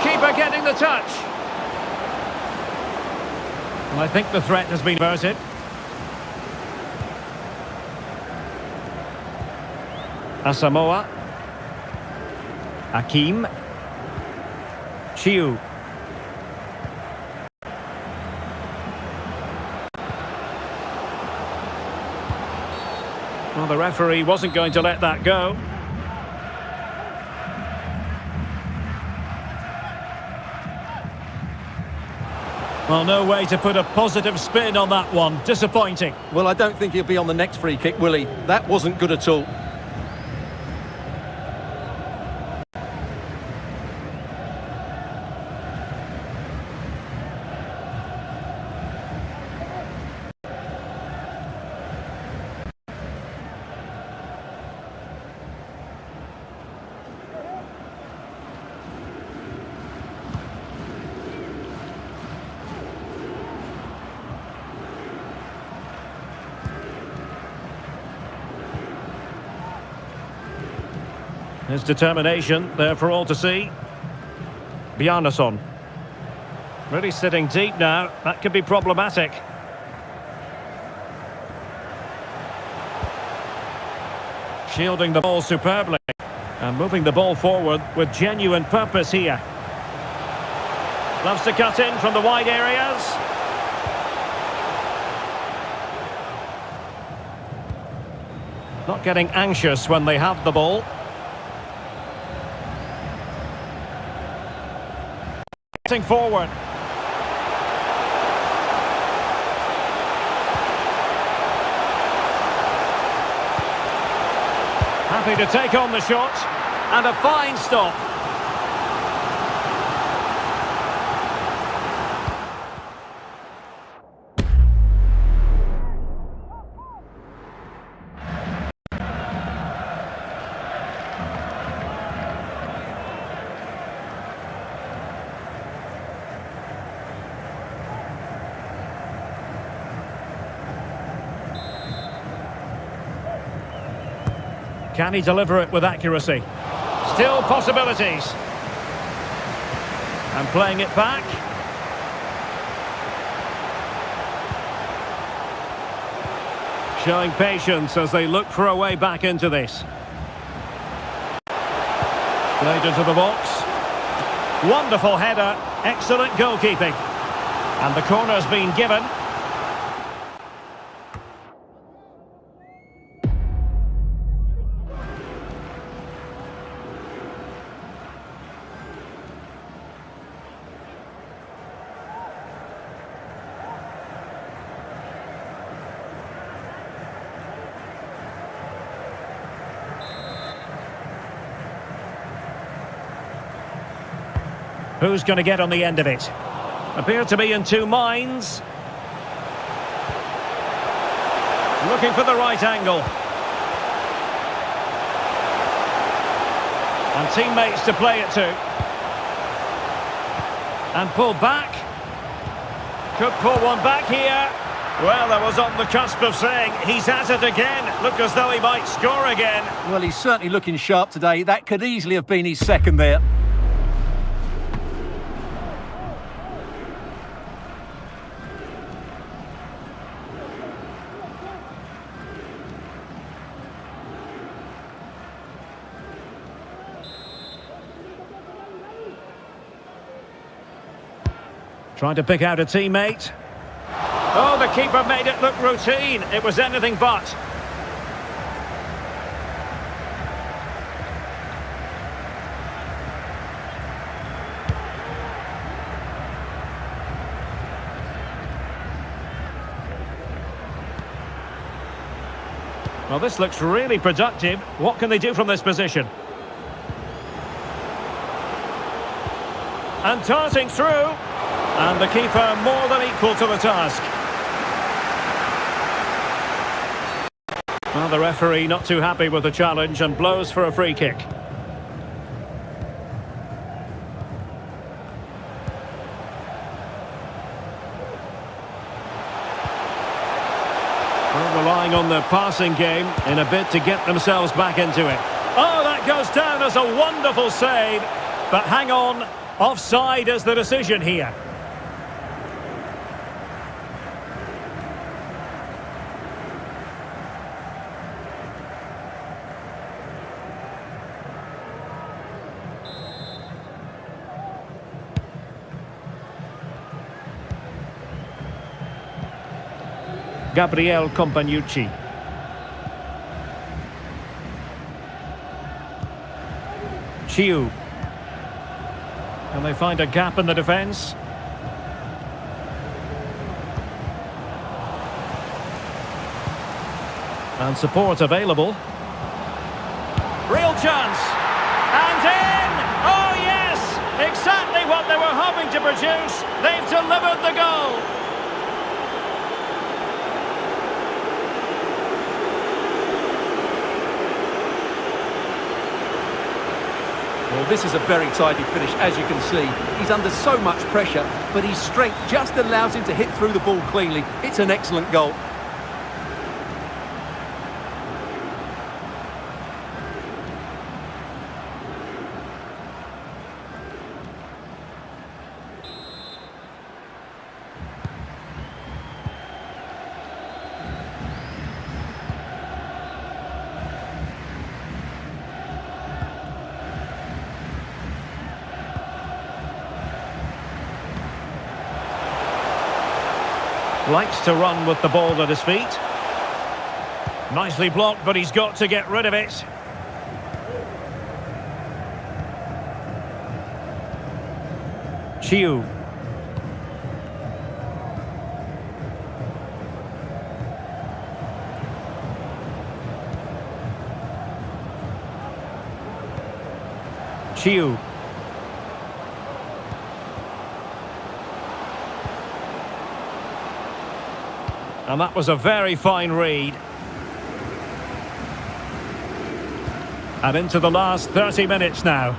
Keeper getting the touch. And I think the threat has been averted. Asamoah. Hakim. Chiu. Well, the referee wasn't going to let that go. Well, no way to put a positive spin on that one. Disappointing. Well, I don't think he'll be on the next free kick, will he? That wasn't good at all. His determination there for all to see. Bjarnason. Really sitting deep now. That could be problematic. Shielding the ball superbly. And moving the ball forward with genuine purpose here. Loves to cut in from the wide areas. Not getting anxious when they have the ball. Getting forward. Happy to take on the shot. And a fine stop. Can he deliver it with accuracy? Still possibilities. And playing it back. Showing patience as they look for a way back into this. Played into the box. Wonderful header. Excellent goalkeeping. And the corner's been given. Who's going to get on the end of it? Appear to be in two minds. Looking for the right angle. And teammates to play it to. And pull back. Could pull one back here. Well, I was on the cusp of saying he's at it again. Look as though he might score again. Well, he's certainly looking sharp today. That could easily have been his second there. Trying to pick out a teammate. Oh, the keeper made it look routine. It was anything but. Well, this looks really productive. What can they do from this position? And darting through. And the keeper more than equal to the task. Well, the referee not too happy with the challenge and blows for a free kick. Well, relying on the passing game in a bid to get themselves back into it. Oh, that goes down as a wonderful save. But hang on, offside is the decision here. Gabriel Companucci. Chiu. Can they find a gap in the defence? And support available. Real chance. And in! Oh yes! Exactly what they were hoping to produce. They've delivered the goal. Well, this is a very tidy finish, as you can see. He's under so much pressure, but his strength just allows him to hit through the ball cleanly. It's an excellent goal. Likes to run with the ball at his feet. Nicely blocked, but he's got to get rid of it. Chiu. Chiu. And that was a very fine read. And into the last 30 minutes now.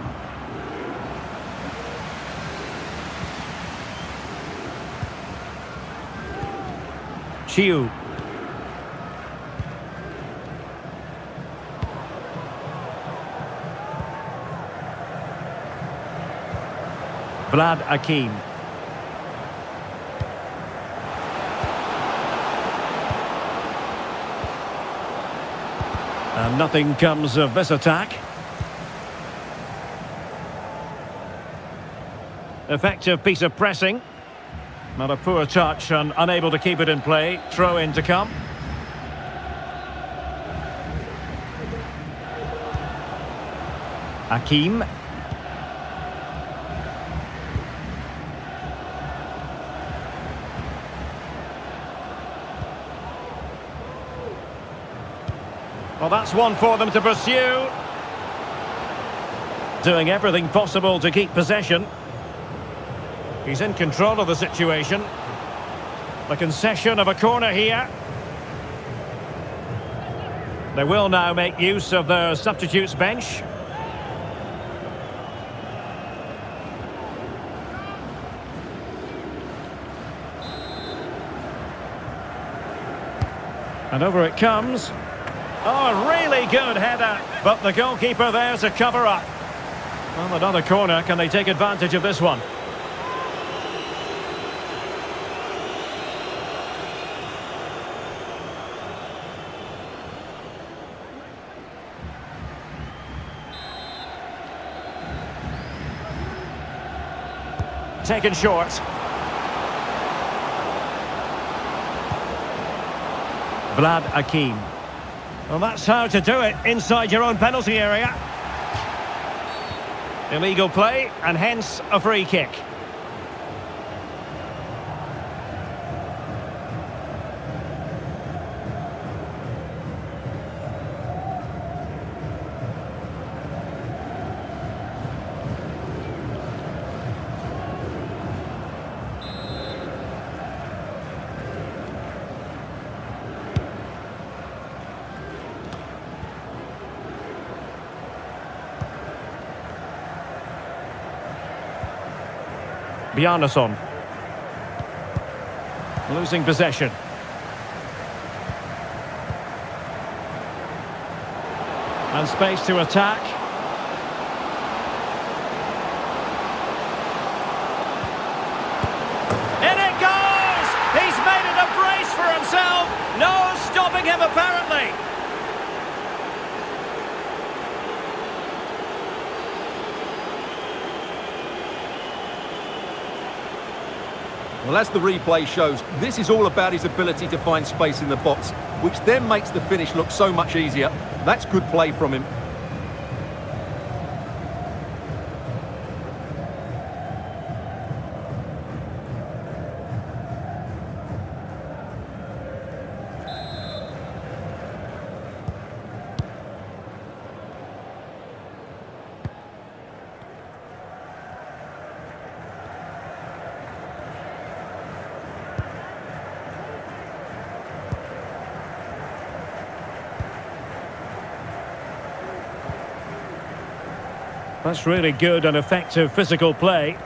Chiu. Vlad-Akim. And nothing comes of this attack. Effective piece of pressing. Not a poor touch and unable to keep it in play. Throw in to come. Akim. Well, that's one for them to pursue. Doing everything possible to keep possession. He's in control of the situation. The concession of a corner here. They will now make use of their substitutes bench. And over it comes. Oh, a really good header, but the goalkeeper there to cover up. Well, another corner. Can they take advantage of this one? Taken short. Vlad-Akim. Well, that's how to do it inside your own penalty area. Illegal play, and hence a free kick. Bjarnason. Losing possession. And space to attack. In it goes! He's made it a brace for himself. No stopping him apparently. Well, as the replay shows, this is all about his ability to find space in the box, which then makes the finish look so much easier. That's good play from him. That's really good and effective physical play.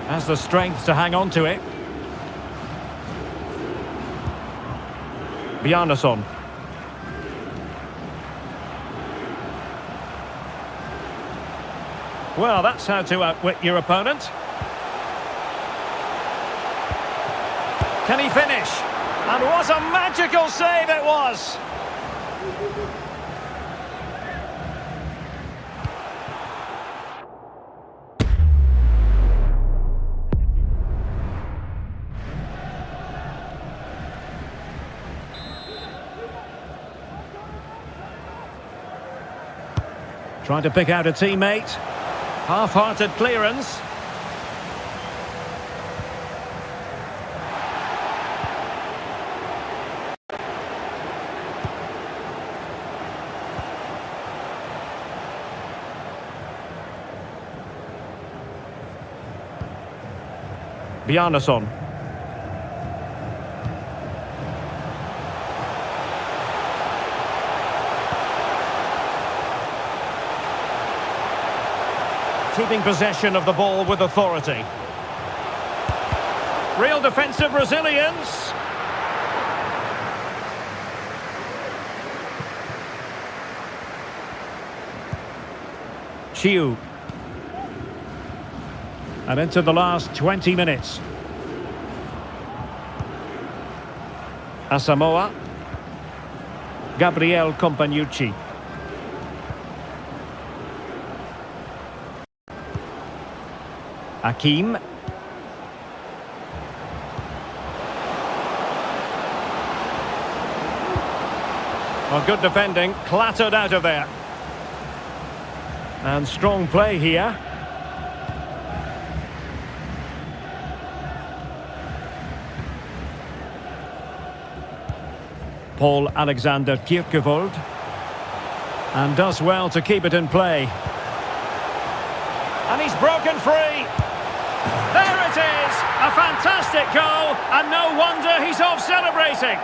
Has the strength to hang on to it. Bjarnason. Well, that's how to outwit your opponent. Can he finish? And what a magical save it was! Trying to pick out a teammate. Half-hearted clearance. Bjarnason. Keeping possession of the ball with authority. Real defensive resilience. Chiu. And into the last 20 minutes. Asamoah. Gabriel Companucci. Hakim. Well, good defending, clattered out of there. And strong play here. Paul Alexander Kierkevold. And does well to keep it in play. And he's broken free. There it is! A fantastic goal, and no wonder he's off celebrating.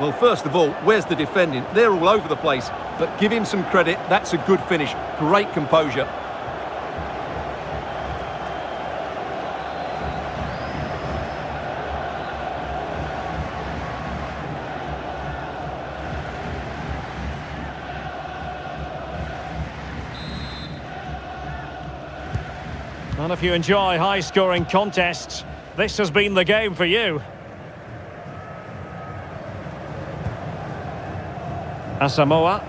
Well, first of all, where's the defending? They're all over the place, but give him some credit. That's a good finish. Great composure. Well, if you enjoy high-scoring contests, this has been the game for you. Asamoah.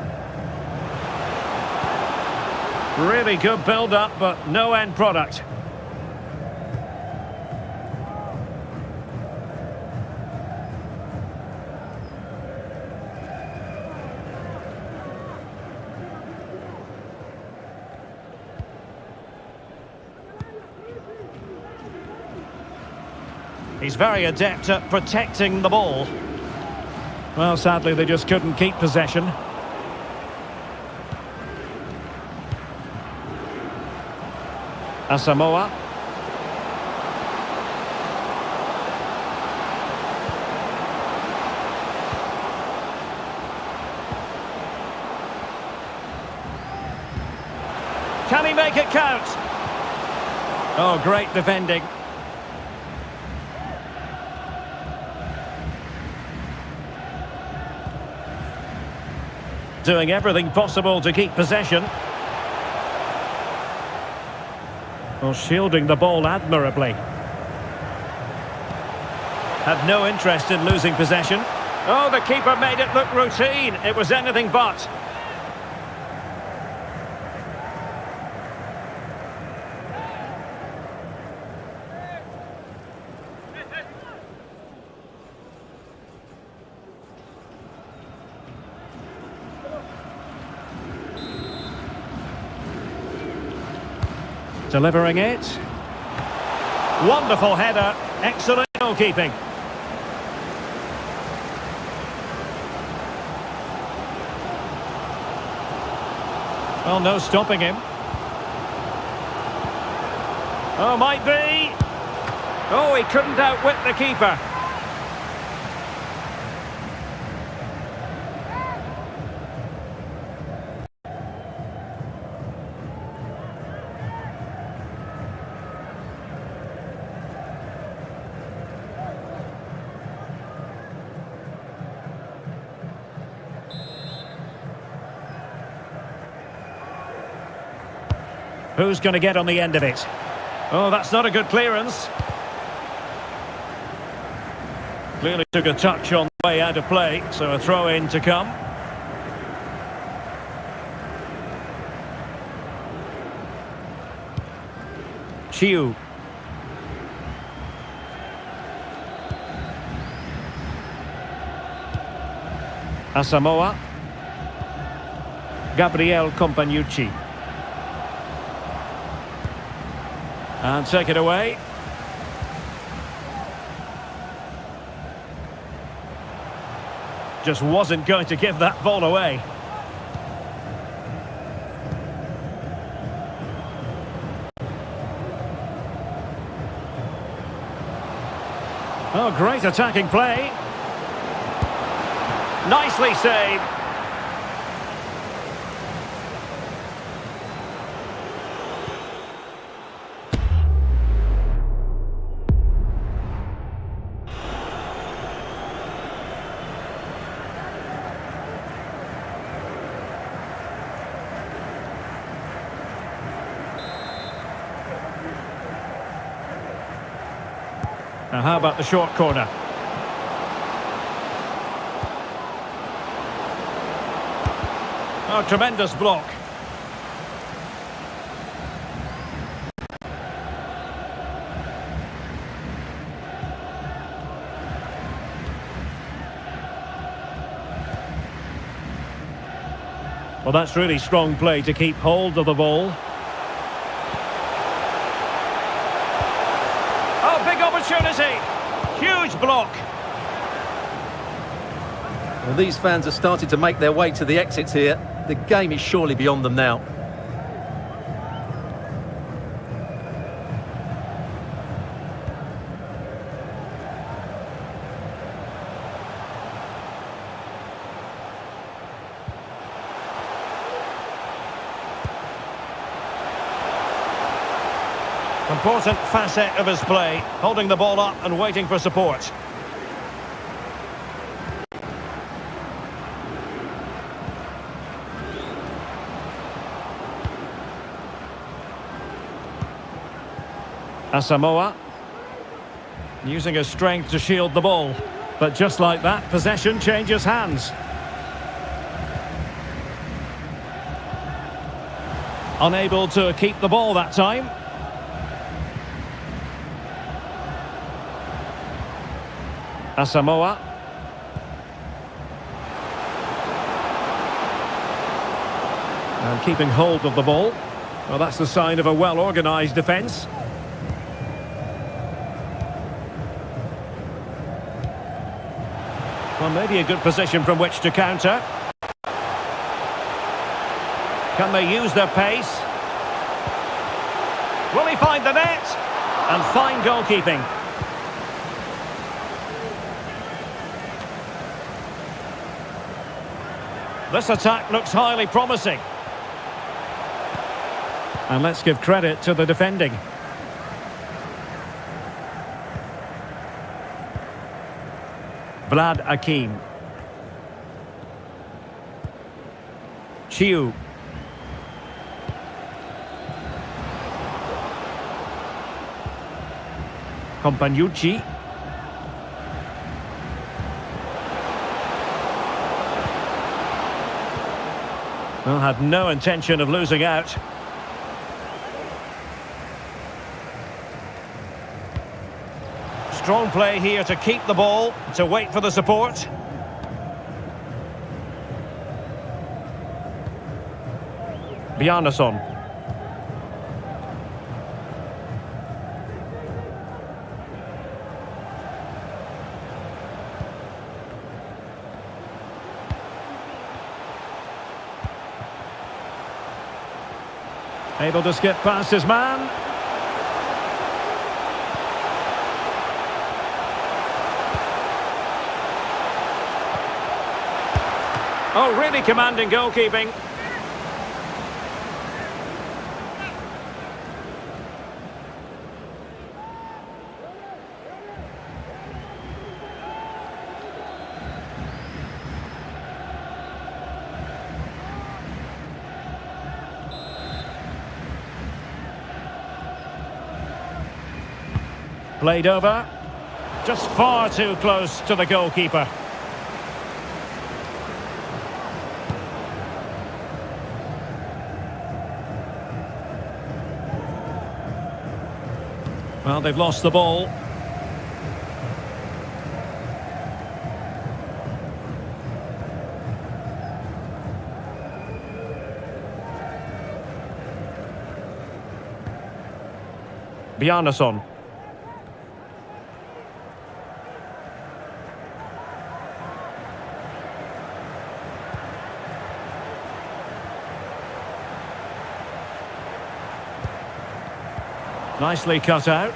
Really good build-up, but no end product. He's very adept at protecting the ball. Well, sadly, they just couldn't keep possession. Asamoah. Can he make it count? Oh, great defending. Doing everything possible to keep possession. Well, shielding the ball admirably. Had no interest in losing possession. Oh, the keeper made it look routine. It was anything but. Delivering it. Wonderful header. Excellent goalkeeping. Well, no stopping him. Oh, might be. Oh, he couldn't outwit the keeper. Who's going to get on the end of it? Oh, that's not a good clearance. Clearly took a touch on the way out of play, so a throw-in to come. Chiu. Asamoah. Gabriel Compagnucci. And take it away. Just wasn't going to give that ball away. Oh, great attacking play. Nicely saved. Now, how about the short corner? Oh, tremendous block. Well, that's really strong play to keep hold of the ball. Opportunity. Huge block. Well, these fans are starting to make their way to the exits here. The game is surely beyond them now. Important facet of his play, holding the ball up and waiting for support. Asamoah, using his strength to shield the ball. But just like that, possession changes hands. Unable to keep the ball that time. Asamoah. And keeping hold of the ball. Well, that's the sign of a well-organised defence. Well, maybe a good position from which to counter. Can they use their pace? Will he find the net? And fine goalkeeping. This attack looks highly promising. And let's give credit to the defending. Vlad Akim. Chiu. Compagnucci. Well, had no intention of losing out. Strong play here to keep the ball, to wait for the support. Bjarnason. Able to skip past his man. Oh, really commanding goalkeeping. Played over. Just far too close to the goalkeeper. Well, they've lost the ball. Bjarnason. Nicely cut out.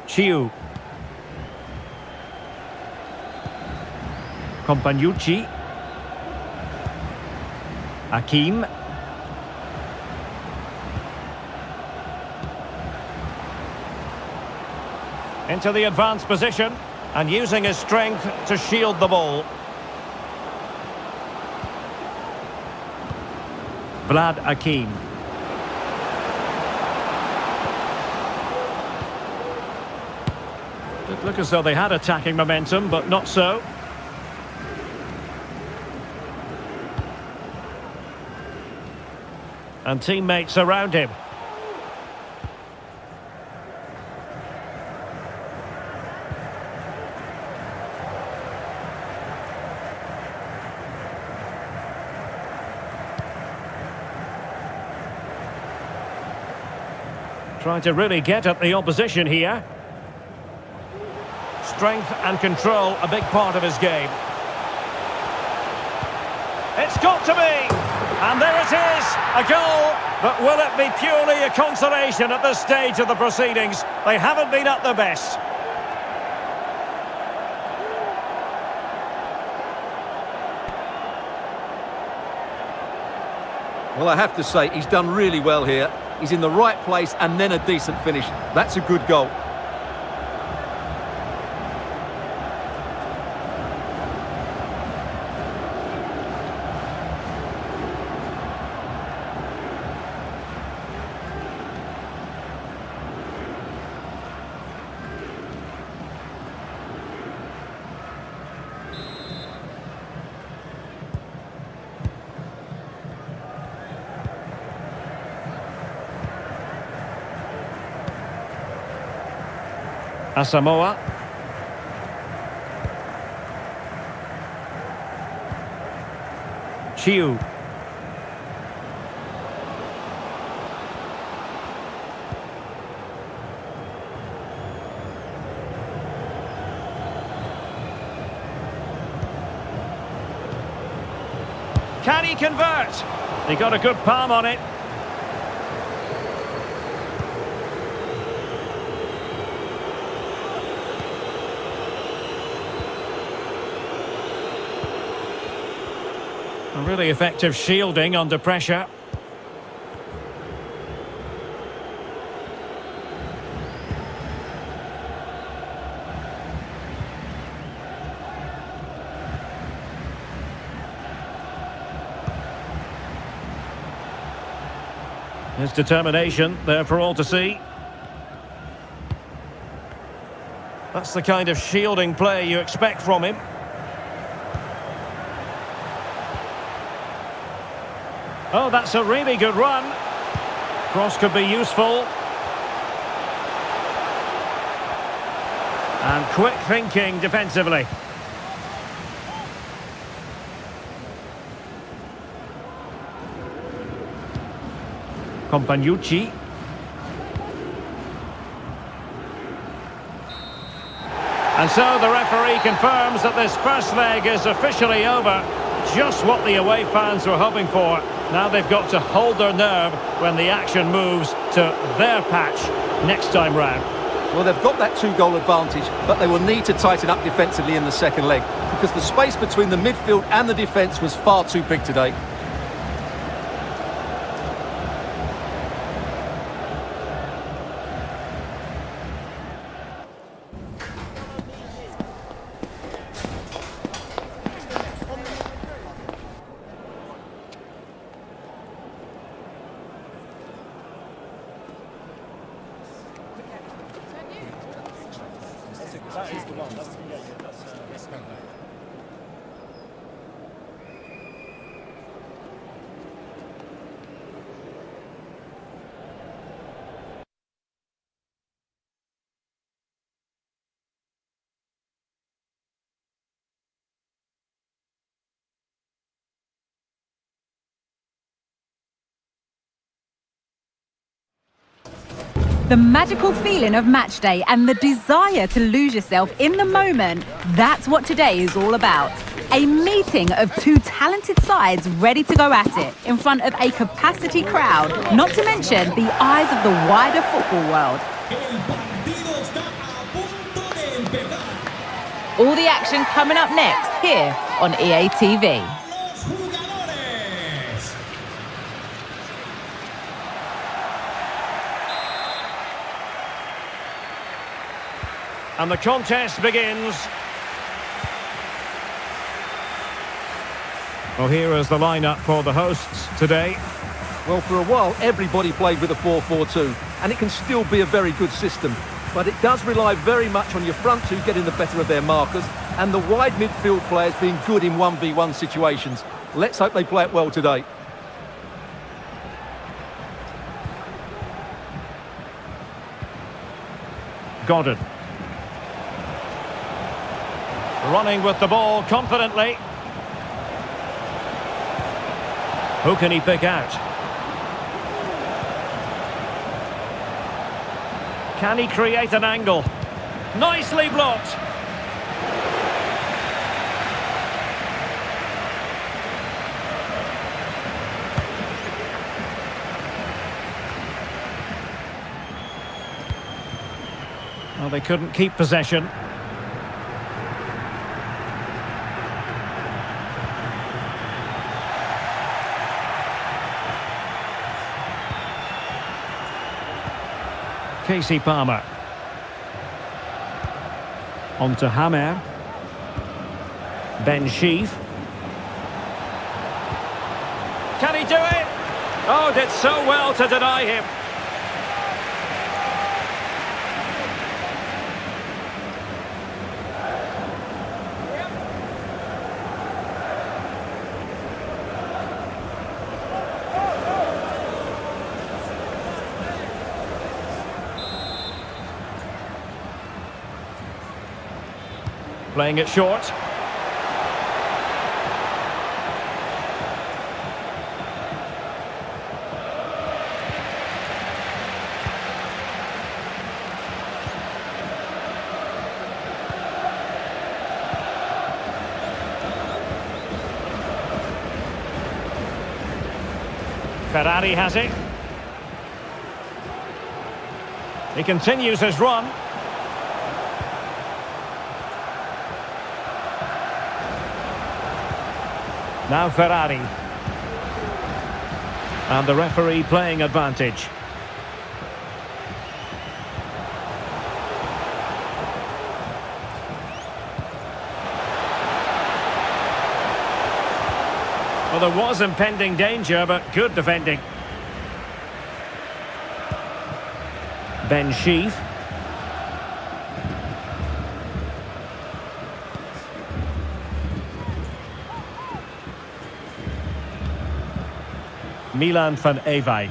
Chiu. Compagnucci. Hakim. Into the advanced position and using his strength to shield the ball. Vlad Hakim. It looked as though they had attacking momentum, but not so. And teammates around him. Trying to really get at the opposition here. Strength and control, a big part of his game. It's got to be! And there it is, a goal. But will it be purely a consolation at this stage of the proceedings? They haven't been at their best. Well, I have to say, he's done really well here. He's in the right place and then a decent finish. That's a good goal. Asamoah. Chiu. Can he convert? He got a good palm on it. A really effective shielding under pressure. His determination there for all to see. That's the kind of shielding play you expect from him. Oh, that's a really good run. Cross could be useful. And quick thinking defensively. Compagnucci. And so the referee confirms that this first leg is officially over. Just what the away fans were hoping for. Now they've got to hold their nerve when the action moves to their patch next time round. Well, they've got that two-goal advantage, but they will need to tighten up defensively in the second leg because the space between the midfield and the defence was far too big today. That is the one. That's The magical feeling of match day and the desire to lose yourself in the moment, that's what today is all about. A meeting of two talented sides ready to go at it in front of a capacity crowd, not to mention the eyes of the wider football world. All the action coming up next here on EA TV. And the contest begins. Well, here is the lineup for the hosts today. Well, for a while, everybody played with a 4-4-2, and it can still be a very good system. But it does rely very much on your front two getting the better of their markers, and the wide midfield players being good in 1v1 situations. Let's hope they play it well today. Gordon. Running with the ball confidently. Who can he pick out? Can he create an angle? Nicely blocked. Well, they couldn't keep possession. Casey Palmer. On to Hammer. Ben Sheaf. Can he do it? Oh, did so well to deny him. Playing it short. Ferrari has it. He continues his run. Now Ferrari. And the referee playing advantage. Well, there was impending danger, but good defending. Ben Sheaf. Milan van Ewijk.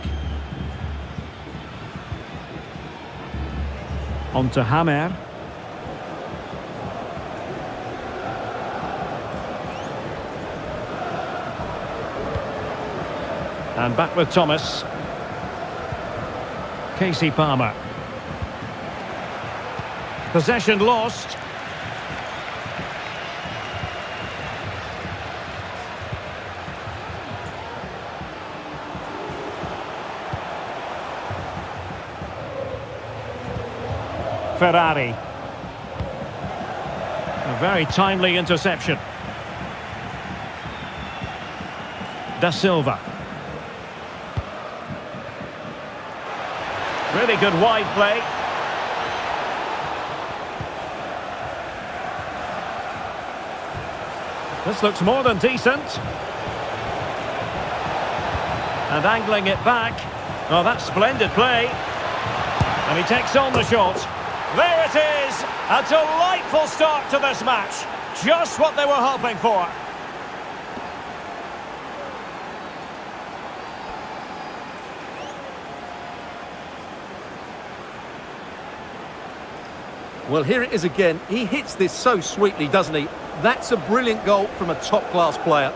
On to Hammer. And back with Thomas. Casey Palmer. Possession lost. Ferrari. A very timely interception. Da Silva. Really good wide play. This looks more than decent. And angling it back. Oh, that's splendid play. And he takes on the shot. There it is! A delightful start to this match. Just what they were hoping for. Well, here it is again. He hits this so sweetly, doesn't he? That's a brilliant goal from a top-class player.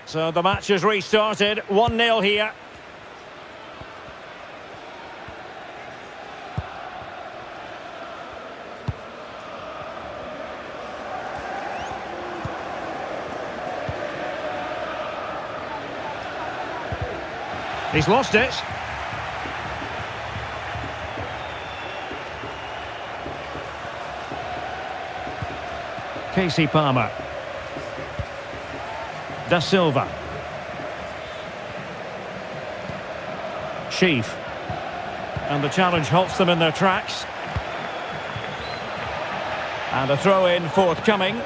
So the match has restarted. 1-0 here. He's lost it. Casey Palmer. Da Silva. Sheaf. And the challenge halts them in their tracks. And a throw-in forthcoming.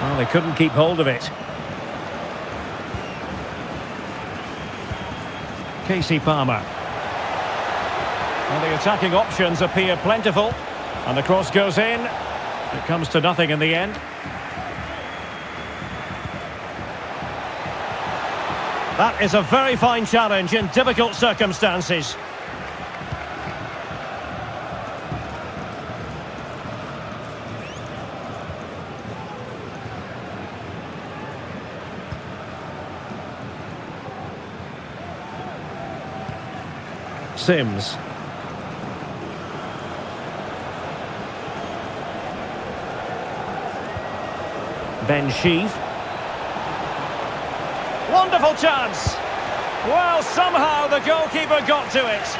Well, they couldn't keep hold of it. Casey Palmer. Well, the attacking options appear plentiful. And the cross goes in. It comes to nothing in the end. That is a very fine challenge in difficult circumstances. Sims. Ben Sheaf. Wonderful chance. Well, somehow the goalkeeper got to it.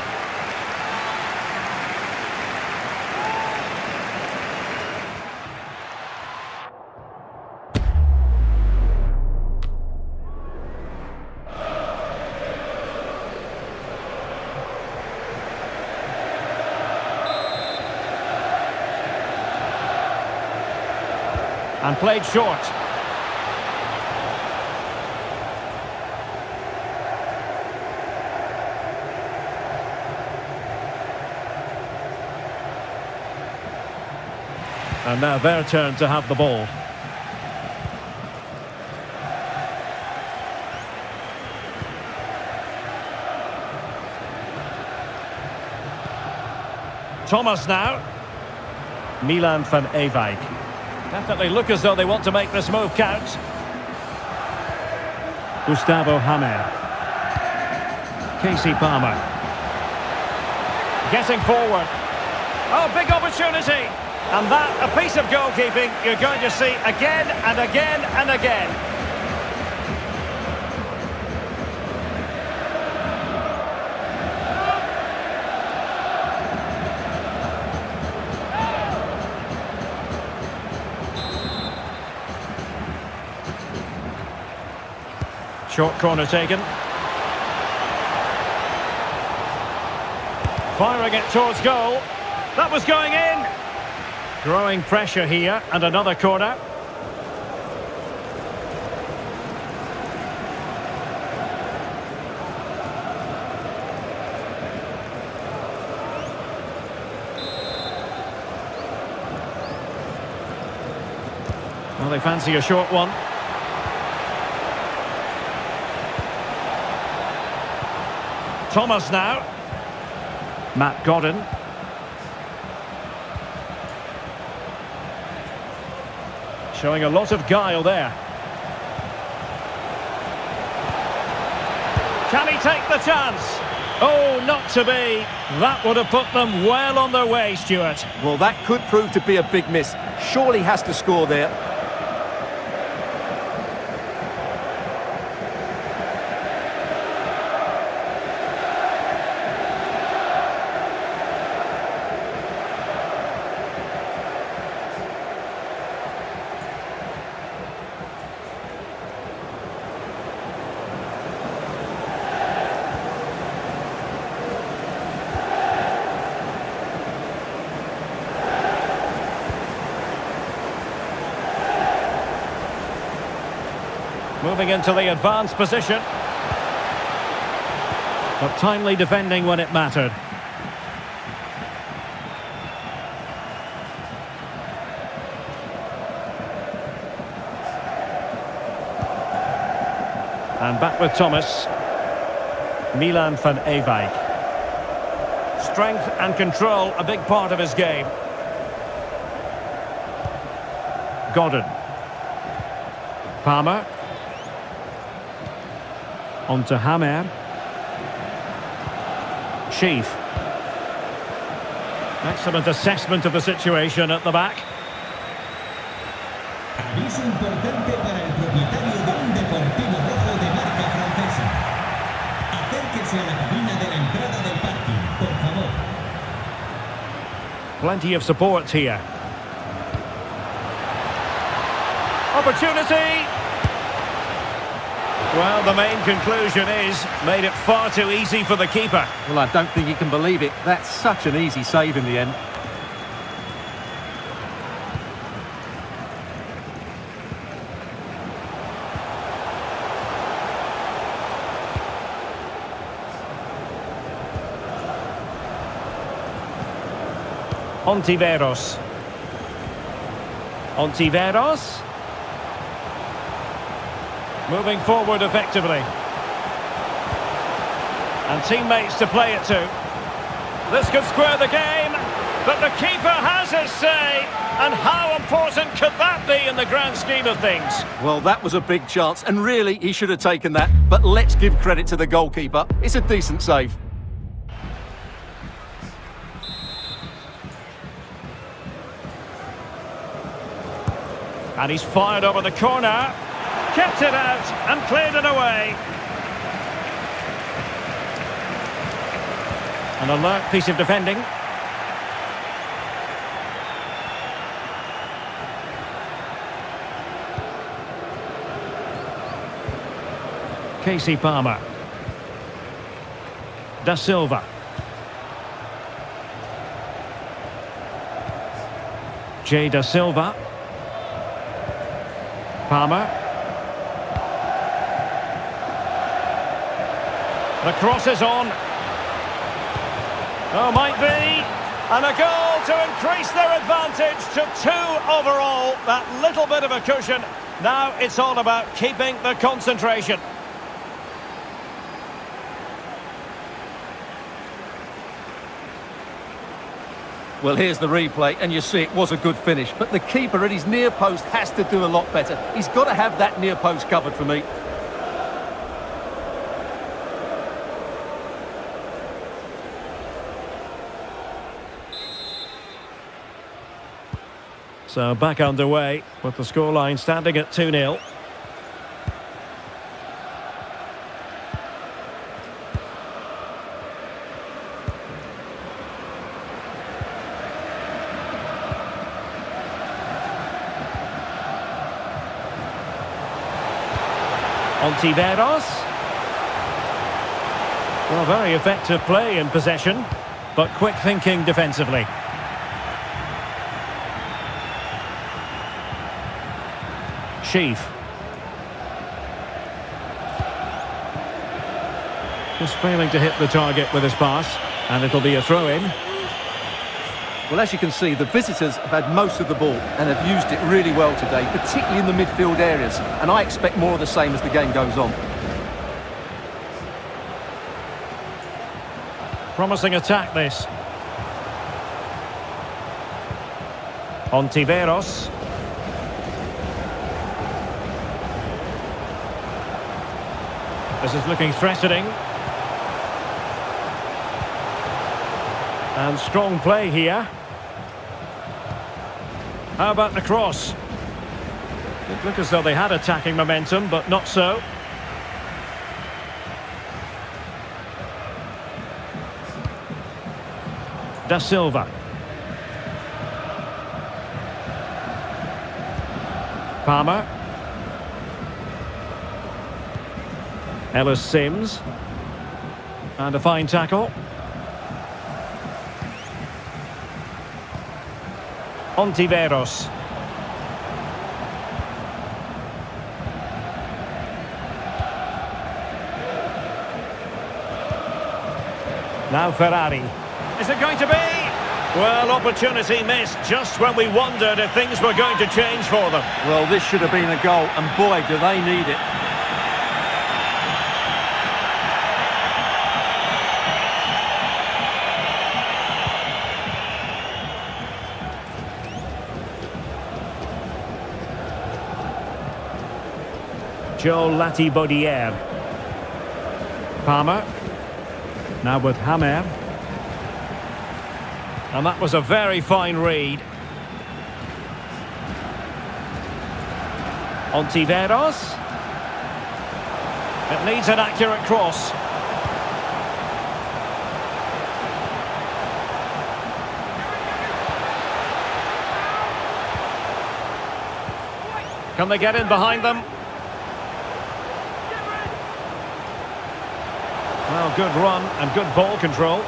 And played short. And now their turn to have the ball. Thomas now. Milan van Ewijk. Definitely look as though they want to make this move count. Gustavo Hammer. Casey Palmer. Getting forward. Oh, big opportunity. And that, a piece of goalkeeping you're going to see again and again and again. Short corner taken. Firing it towards goal. That was going in. Growing pressure here, and another corner. Well, they fancy a short one. Thomas now. Matt Godden. Showing a lot of guile there. Can he take the chance? Oh, not to be. That would have put them well on their way, Stuart. Well, that could prove to be a big miss. Surely has to score there. Moving into the advanced position. But timely defending when it mattered. And back with Thomas. Milan van Ewijk. Strength and control, a big part of his game. Godden. Palmer. On to Hammer. Sheaf. Excellent assessment of the situation at the back. Aviso importante para el propietario de un deportivo rojo de marca francesa. Acérquese a la cabina de la entrada del parking, por favor. Plenty of support here. Opportunity. Well, the main conclusion is made it far too easy for the keeper. Well, I don't think he can believe it. That's such an easy save in the end. Ontiveros. Ontiveros. Moving forward effectively. And teammates to play it to. This could square the game, but the keeper has his say. And how important could that be in the grand scheme of things? Well, that was a big chance, and really, he should have taken that. But let's give credit to the goalkeeper. It's a decent save. And he's fired over the corner. Kept it out and cleared it away. An alert piece of defending. Casey Palmer. Da Silva. Jay Da Silva. Palmer. The cross is on. Oh, might be. And a goal to increase their advantage to 2 overall. That little bit of a cushion. Now it's all about keeping the concentration. Well, here's the replay, and you see it was a good finish. But the keeper at his near post has to do a lot better. He's got to have that near post covered for me. So back underway with the scoreline standing at 2-0. Ontiveros. Well, very effective play in possession, but quick thinking defensively. Sheaf. Just failing to hit the target with his pass, and it'll be a throw-in. Well, as you can see, the visitors have had most of the ball and have used it really well today, particularly in the midfield areas, and I expect more of the same as the game goes on. Promising attack, this. Ontiveros. This is looking threatening. And strong play here. How about the cross? It looked as though they had attacking momentum, but not so. Da Silva. Palmer. Ellis Sims. And a fine tackle. Ontiveros. Now Ferrari. Is it going to be? Well, opportunity missed just when we wondered if things were going to change for them. Well, this should have been a goal, and boy, do they need it. Joe Lati-Baudière. Palmer. Now with Hammer. And that was a very fine read. Ontiveros. It needs an accurate cross. Can they get in behind them? Well, good run and good ball control.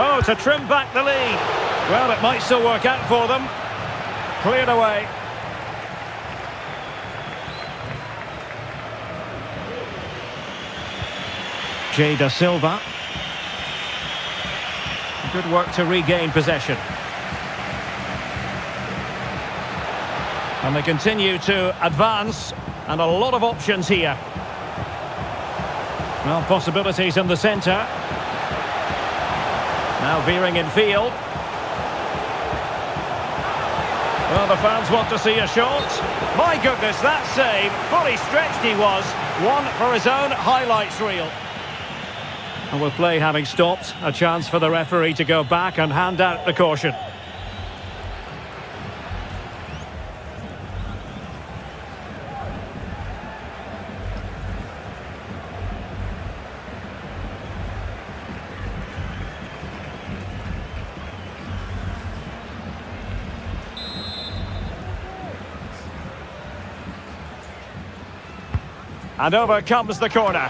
Oh, to trim back the lead. Well, it might still work out for them. Cleared away. Da Silva. Good work to regain possession. And they continue to advance, and a lot of options here. Well, possibilities in the centre. Now veering in field. Well, the fans want to see a shot. My goodness, that save. Fully stretched he was. One for his own highlights reel. And with play having stopped, a chance for the referee to go back and hand out the caution. And over comes the corner.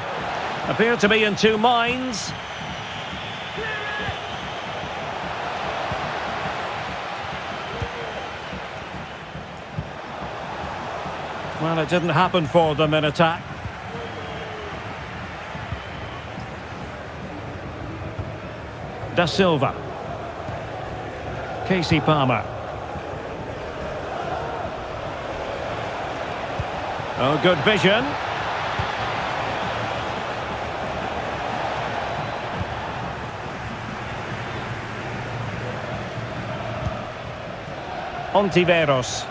Appear to be in two minds. Well, it didn't happen for them in attack. Da Silva. Casey Palmer. Oh, good vision. Ontiveros.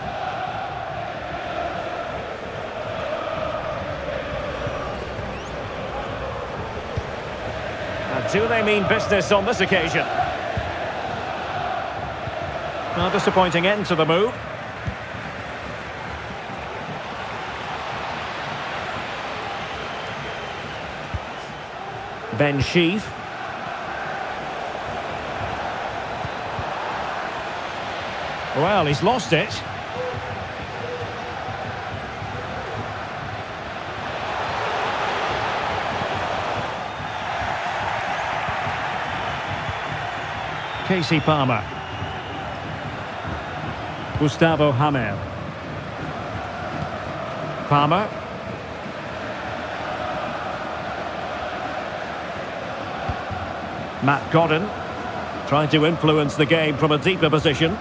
And do they mean business on this occasion? A disappointing end to the move. Ben Sheaf. Well, he's lost it. Casey Palmer. Gustavo Hamel. Palmer. Matt Godden trying to influence the game from a deeper position.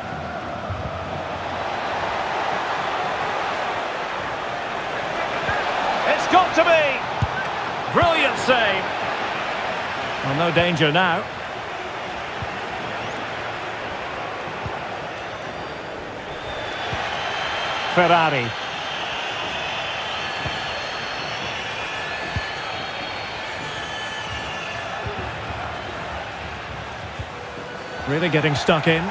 Got to be! Brilliant save. Well, no danger now. Ferrari. Really getting stuck in.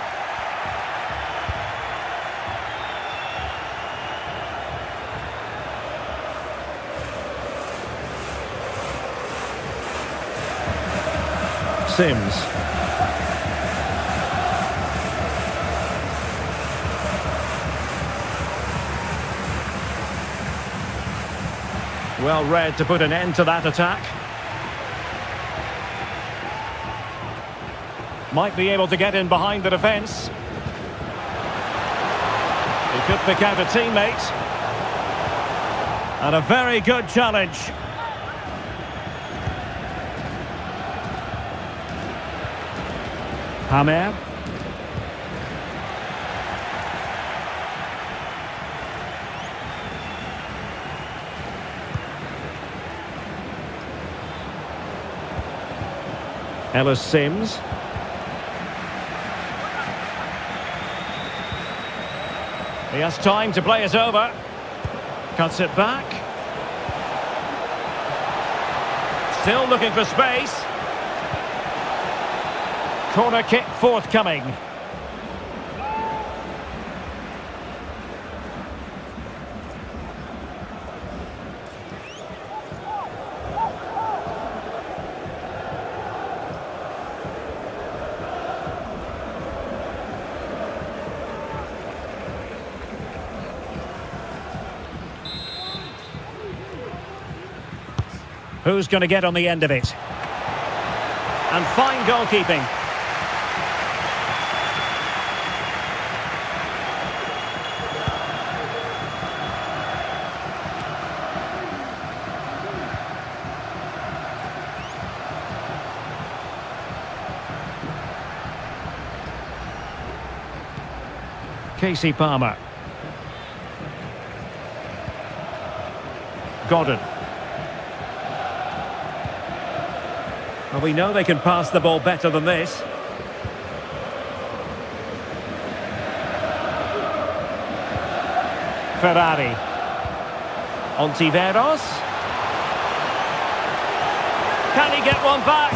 Sims. Well read to put an end to that attack. Might be able to get in behind the defence. He could pick out a teammate. And a very good challenge. Hamer. Ellis Sims. He has time to play it over. Cuts it back. Still looking for space. Corner kick forthcoming. Who's going to get on the end of it? And fine goalkeeping. Casey Palmer. Godden. Well, we know they can pass the ball better than this. Ferrari. Ontiveros. Can he get one back?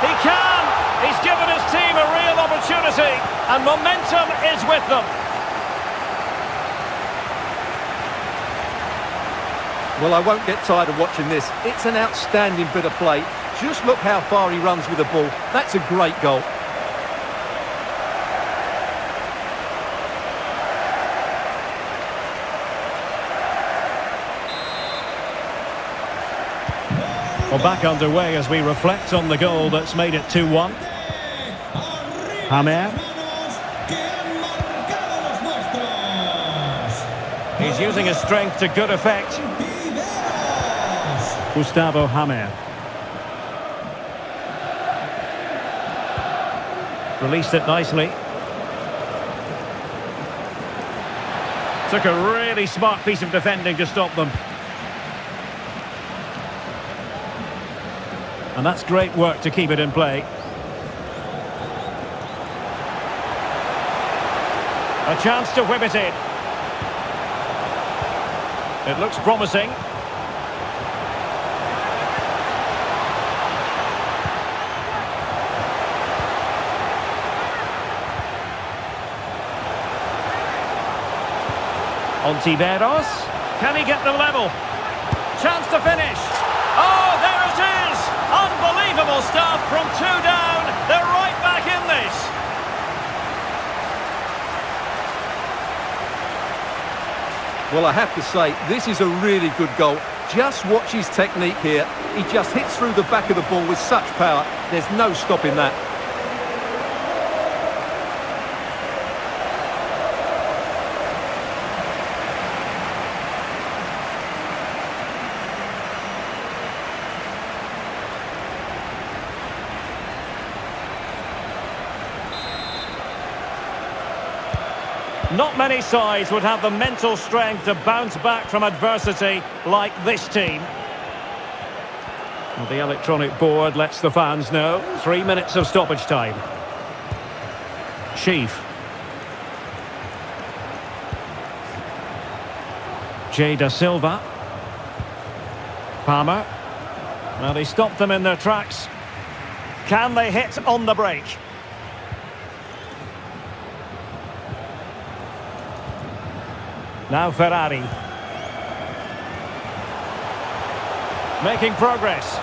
He can! He's given his team a real opportunity, and momentum is with them. Well, I won't get tired of watching this. It's an outstanding bit of play. Just look how far he runs with the ball. That's a great goal. Well, back underway as we reflect on the goal that's made it 2-1. Hamer. He's using his strength to good effect. Gustavo Hamer. Released it nicely. Took a really smart piece of defending to stop them. And that's great work to keep it in play. A chance to whip it in. It looks promising. Ontiveros. Can he get them level? Chance to finish. Oh, there it is! Unbelievable stuff from 2 down. They're right back in this. Well, I have to say, this is a really good goal. Just watch his technique here. He just hits through the back of the ball with such power. There's no stopping that. Not many sides would have the mental strength to bounce back from adversity like this team. Well, the electronic board lets the fans know. 3 minutes of stoppage time. Chief. J. Da Silva. Palmer. Well, they stopped them in their tracks. Can they hit on the break? Now Ferrari. Making progress.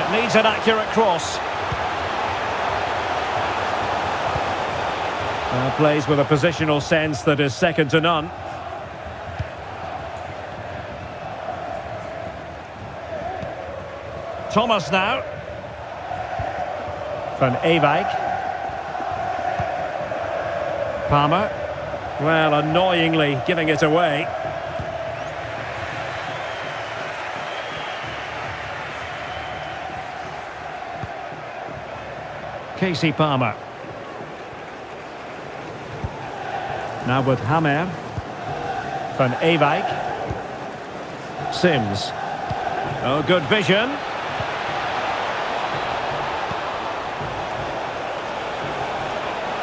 It needs an accurate cross. Plays with a positional sense that is second to none. Thomas now. Van Ewijk. Palmer. Well, annoyingly giving it away. Casey Palmer. Now with Hammer. Van Ewijk. Sims. Oh, good vision.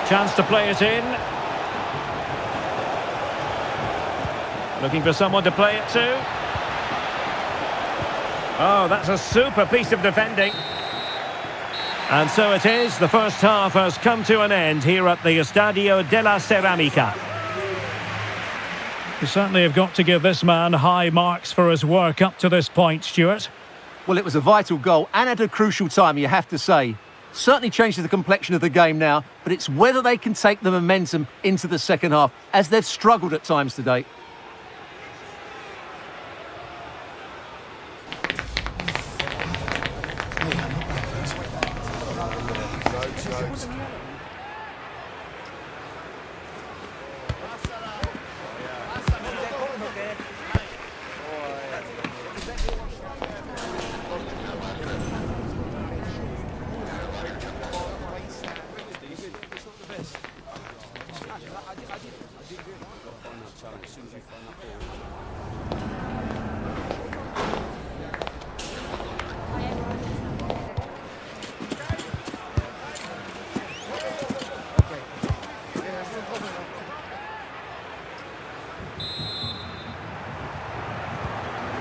Chance to play it in. Looking for someone to play it to. Oh, that's a super piece of defending. And so it is. The first half has come to an end here at the Estadio de la Ceramica. You certainly have got to give this man high marks for his work up to this point, Stuart. Well, it was a vital goal and at a crucial time, you have to say. Certainly changes the complexion of the game now, but it's whether they can take the momentum into the second half, as they've struggled at times today.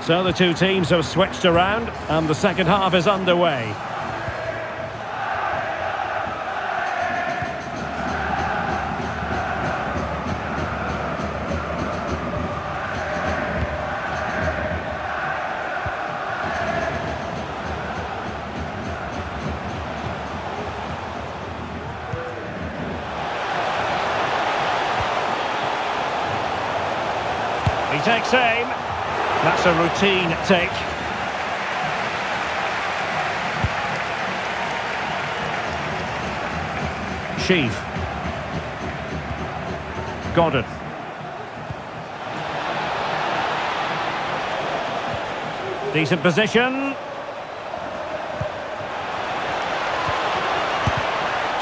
So the two teams have switched around and the second half is underway. He takes aim. That's a routine take. Sheaf. Gordon. Decent position.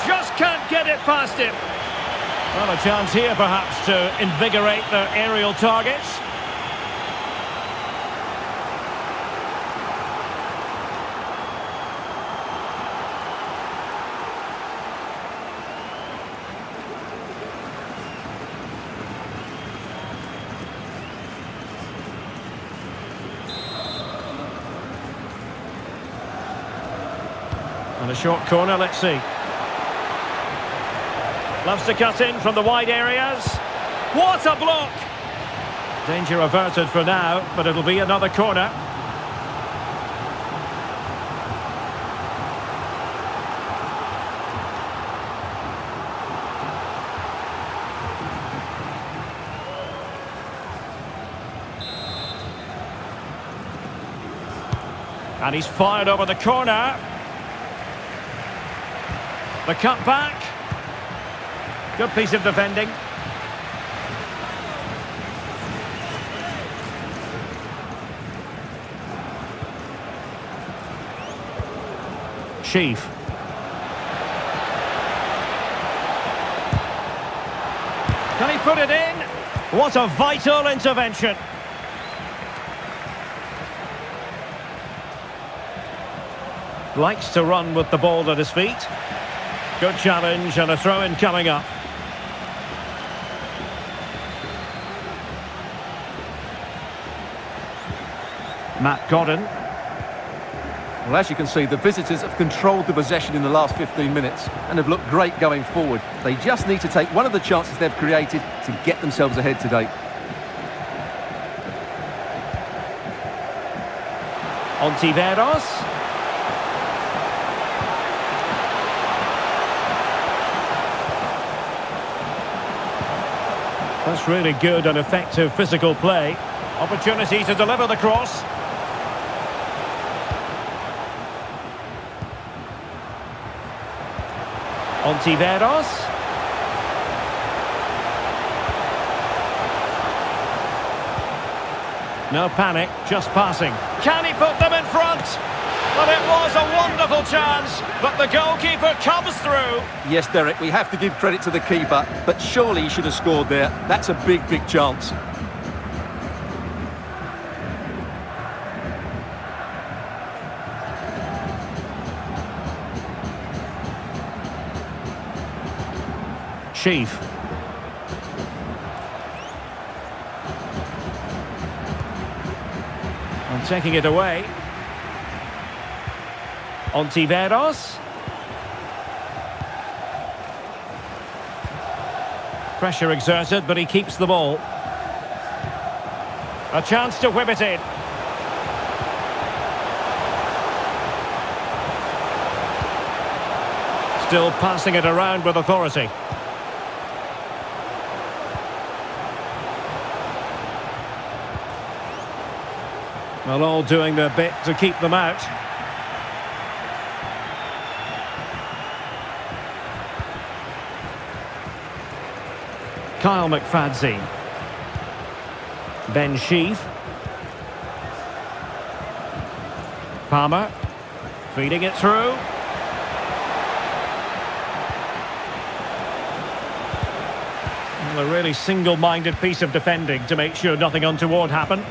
Just can't get it past him. Well, a chance here perhaps to invigorate their aerial targets. And a short corner, let's see. Loves to cut in from the wide areas. What a block! Danger averted for now, but it'll be another corner. And he's fired over the corner. The cut back. Good piece of defending. Sheaf. Can he put it in? What a vital intervention. Likes to run with the ball at his feet. Good challenge and a throw-in coming up. Matt Godden. Well, as you can see, the visitors have controlled the possession in the last 15 minutes and have looked great going forward. They just need to take one of the chances they've created to get themselves ahead today. Ontiveros. That's really good and effective physical play. Opportunity to deliver the cross. Ontiveros. No panic, just passing. Can he put them in front? But it was a wonderful chance, but the goalkeeper comes through. Yes, Derek, we have to give credit to the keeper, but surely he should have scored there. That's a big, big chance. Sheaf. And taking it away. Ontiveros. Pressure exerted, but he keeps the ball. A chance to whip it in. Still passing it around with authority. Well, all doing their bit to keep them out. Kyle McFadzean. Ben Sheaf. Palmer. Feeding it through. Well, a really single-minded piece of defending to make sure nothing untoward happened.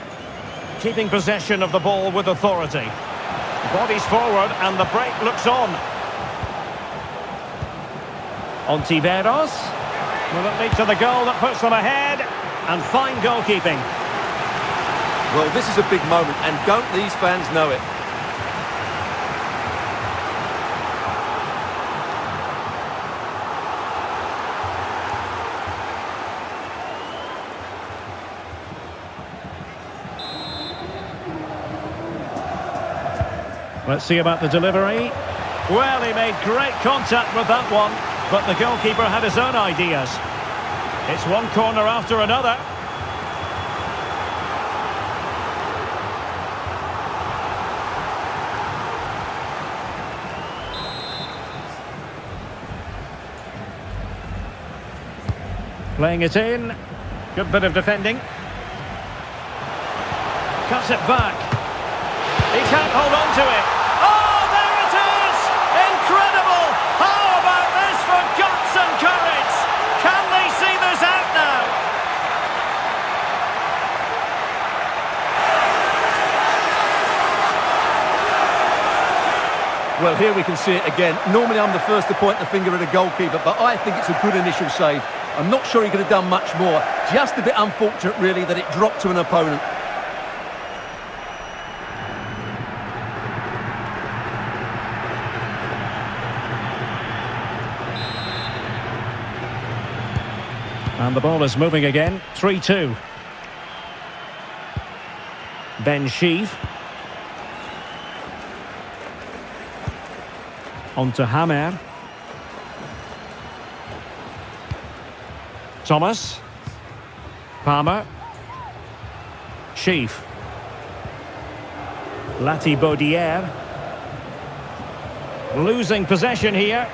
Keeping possession of the ball with authority. Bodies forward and the break looks on. Ontiveros. Will it lead to the goal that puts them ahead? And fine goalkeeping. Well, this is a big moment, and don't these fans know it? Let's see about the delivery. Well, he made great contact with that one, but the goalkeeper had his own ideas. It's one corner after another. Playing it in. Good bit of defending. Cuts it back. He can't hold on to it. Oh, there it is! Incredible! How about this for guts and courage? Can they see this out now? Well, here we can see it again. Normally I'm the first to point the finger at a goalkeeper, but I think it's a good initial save. I'm not sure he could have done much more. Just a bit unfortunate, really, that it dropped to an opponent. And the ball is moving again. 3-2. Ben Sheaf. On to Hammer. Thomas. Palmer. Sheaf. Lati-Baudière. Losing possession here.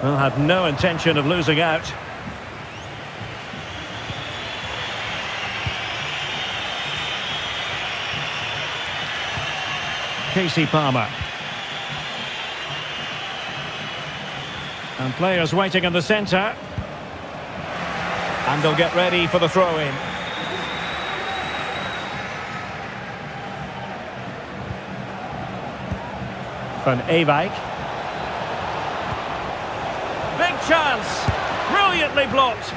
Well, had no intention of losing out. Casey Palmer. And players waiting in the centre. And they'll get ready for the throw-in. Van Ewijk. Big chance. Brilliantly blocked.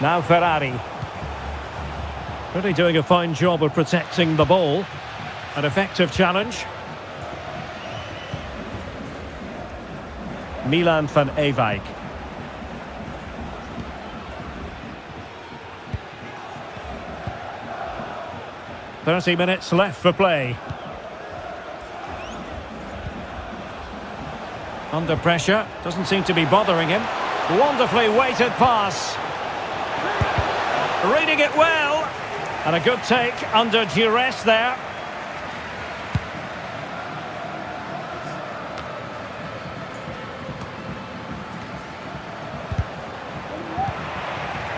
Now Ferrari. Really doing a fine job of protecting the ball. An effective challenge. Milan van Ewijk. "30 minutes left for play." Under pressure, doesn't seem to be bothering him. Wonderfully weighted pass. Reading it well. And a good take under duress there.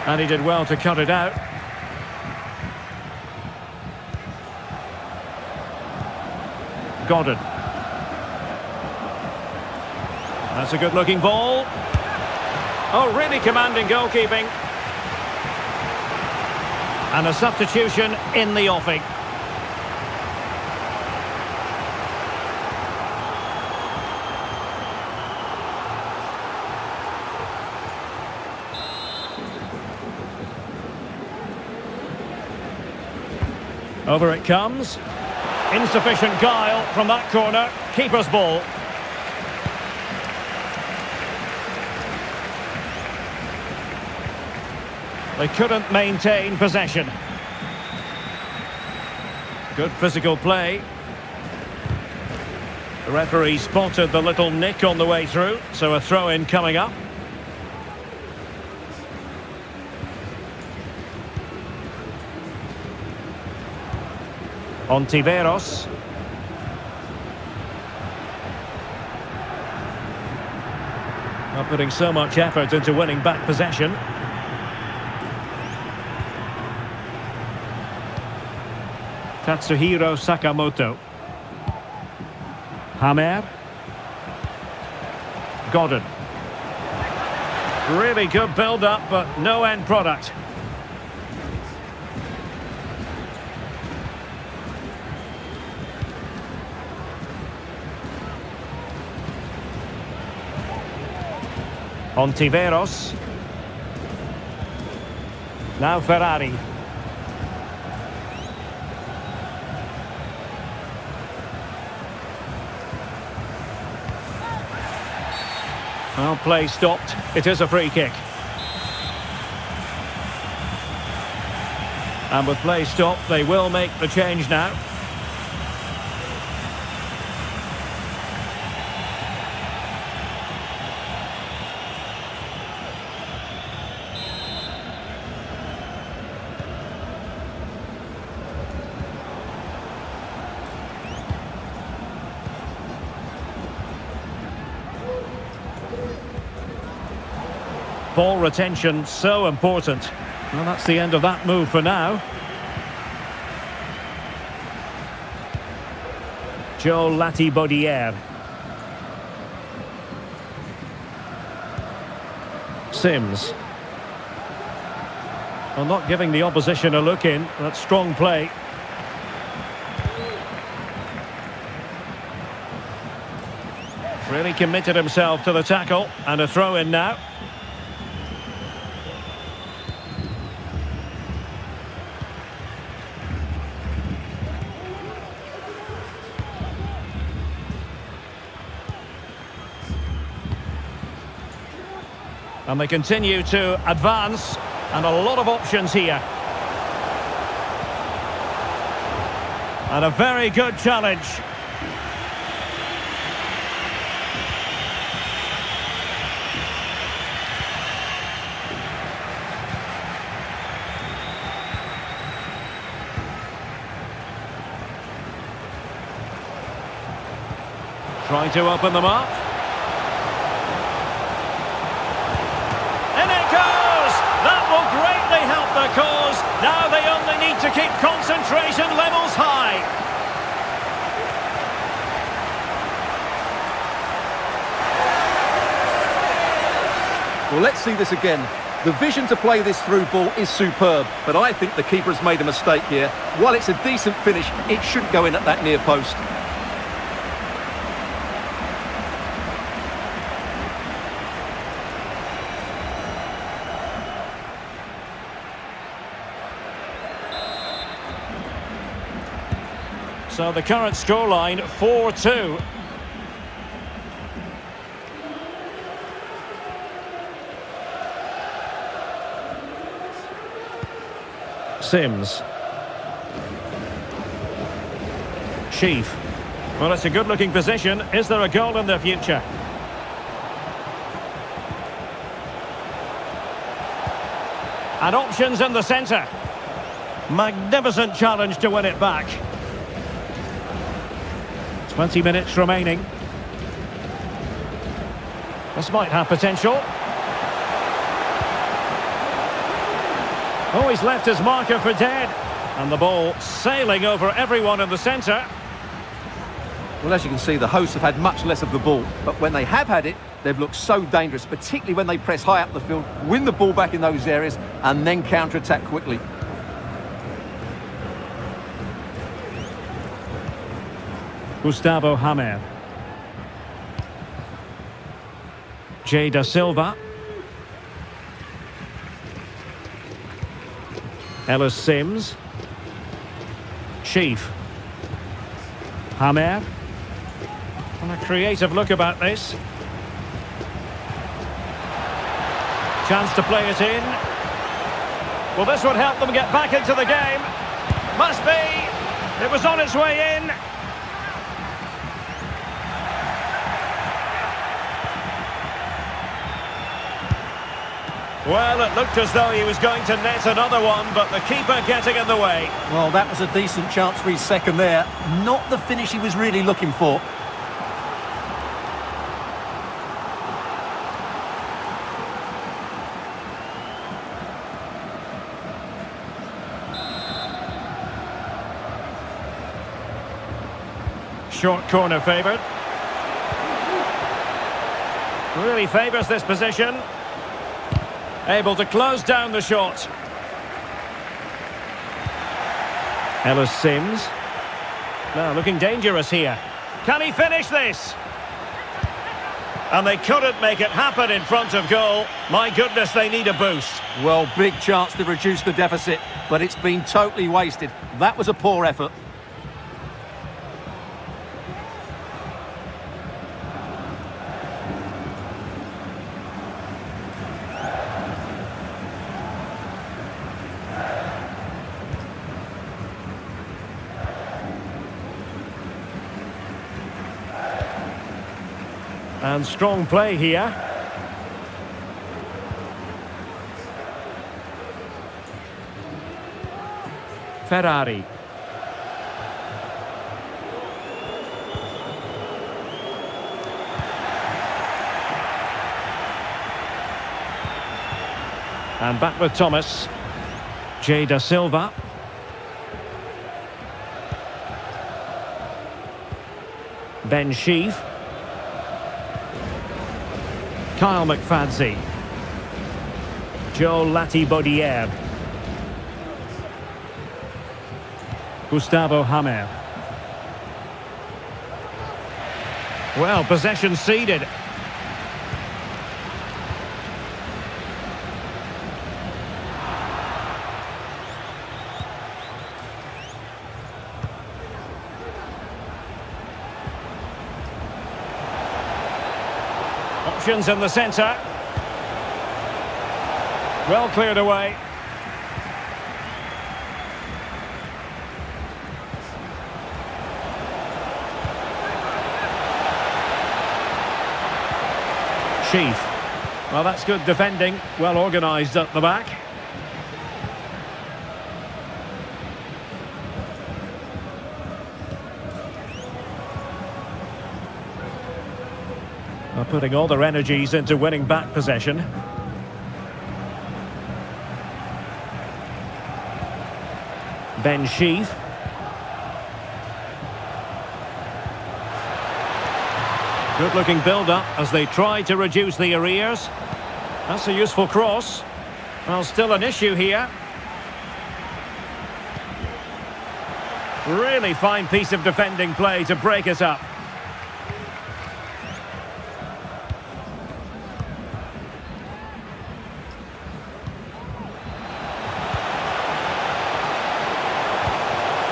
And he did well to cut it out. Gordon. That's a good-looking ball. Oh, really commanding goalkeeping. And a substitution in the offing. Over it comes. Insufficient guile from that corner. Keeper's ball. They couldn't maintain possession. Good physical play. The referee spotted the little nick on the way through, so a throw-in coming up. Ontiveros. Not putting so much effort into winning back possession. Katsuhiro Sakamoto. Hamer. Gordon. Really good build-up, but no end product. Ontiveros. Now Ferrari. Well, play stopped. It is a free kick. And with play stopped, they will make the change now. Ball retention so important. Well, that's the end of that move for now. Joe Latibaudière. Sims. Well, not giving the opposition a look in. That's strong play. Really committed himself to the tackle. And a throw in now. And they continue to advance, and a lot of options here. And a very good challenge. Trying to open them up. Greatly help the cause. Now they only need to keep concentration levels high. Well, let's see this again. The vision to play this through ball is superb, but I think the keeper has made a mistake here. While it's a decent finish, it shouldn't go in at that near post. So the current scoreline 4-2. Sims. Chief. Well, it's a good-looking position. Is there a goal in the future? And options in the centre. Magnificent challenge to win it back. 20 minutes remaining. This might have potential. Oh, he's left his marker for dead. And the ball sailing over everyone in the centre. Well, as you can see, the hosts have had much less of the ball, but when they have had it, they've looked so dangerous, particularly when they press high up the field, win the ball back in those areas, and then counter-attack quickly. Gustavo Hamer. J. Da Silva. Ellis Sims. Chief. Hamer. And a creative look about this. Chance to play it in. Well, this would help them get back into the game. Must be. It was on its way in. Well, it looked as though he was going to net another one, but the keeper getting in the way. Well, that was a decent chance for his second there. Not the finish he was really looking for. Short corner favoured. Really favours this position. Able to close down the shot. Ellis Sims. Now looking dangerous here. Can he finish this? And they couldn't make it happen in front of goal. My goodness, they need a boost. Well, big chance to reduce the deficit, but it's been totally wasted. That was a poor effort. And strong play here. Ferrari. And back with Thomas. J. Da Silva. Ben Sheaf. Kyle McFadze. Joe Lati-Baudière. Gustavo Hamer. Well, possession ceded. Options in the centre. Well cleared away. Chief. Well, that's good defending. Well organised at the back. Putting all their energies into winning back possession. Ben Sheaf. Good looking build-up as they try to reduce the arrears. That's a useful cross. Well, still an issue here. Really fine piece of defending play to break it up.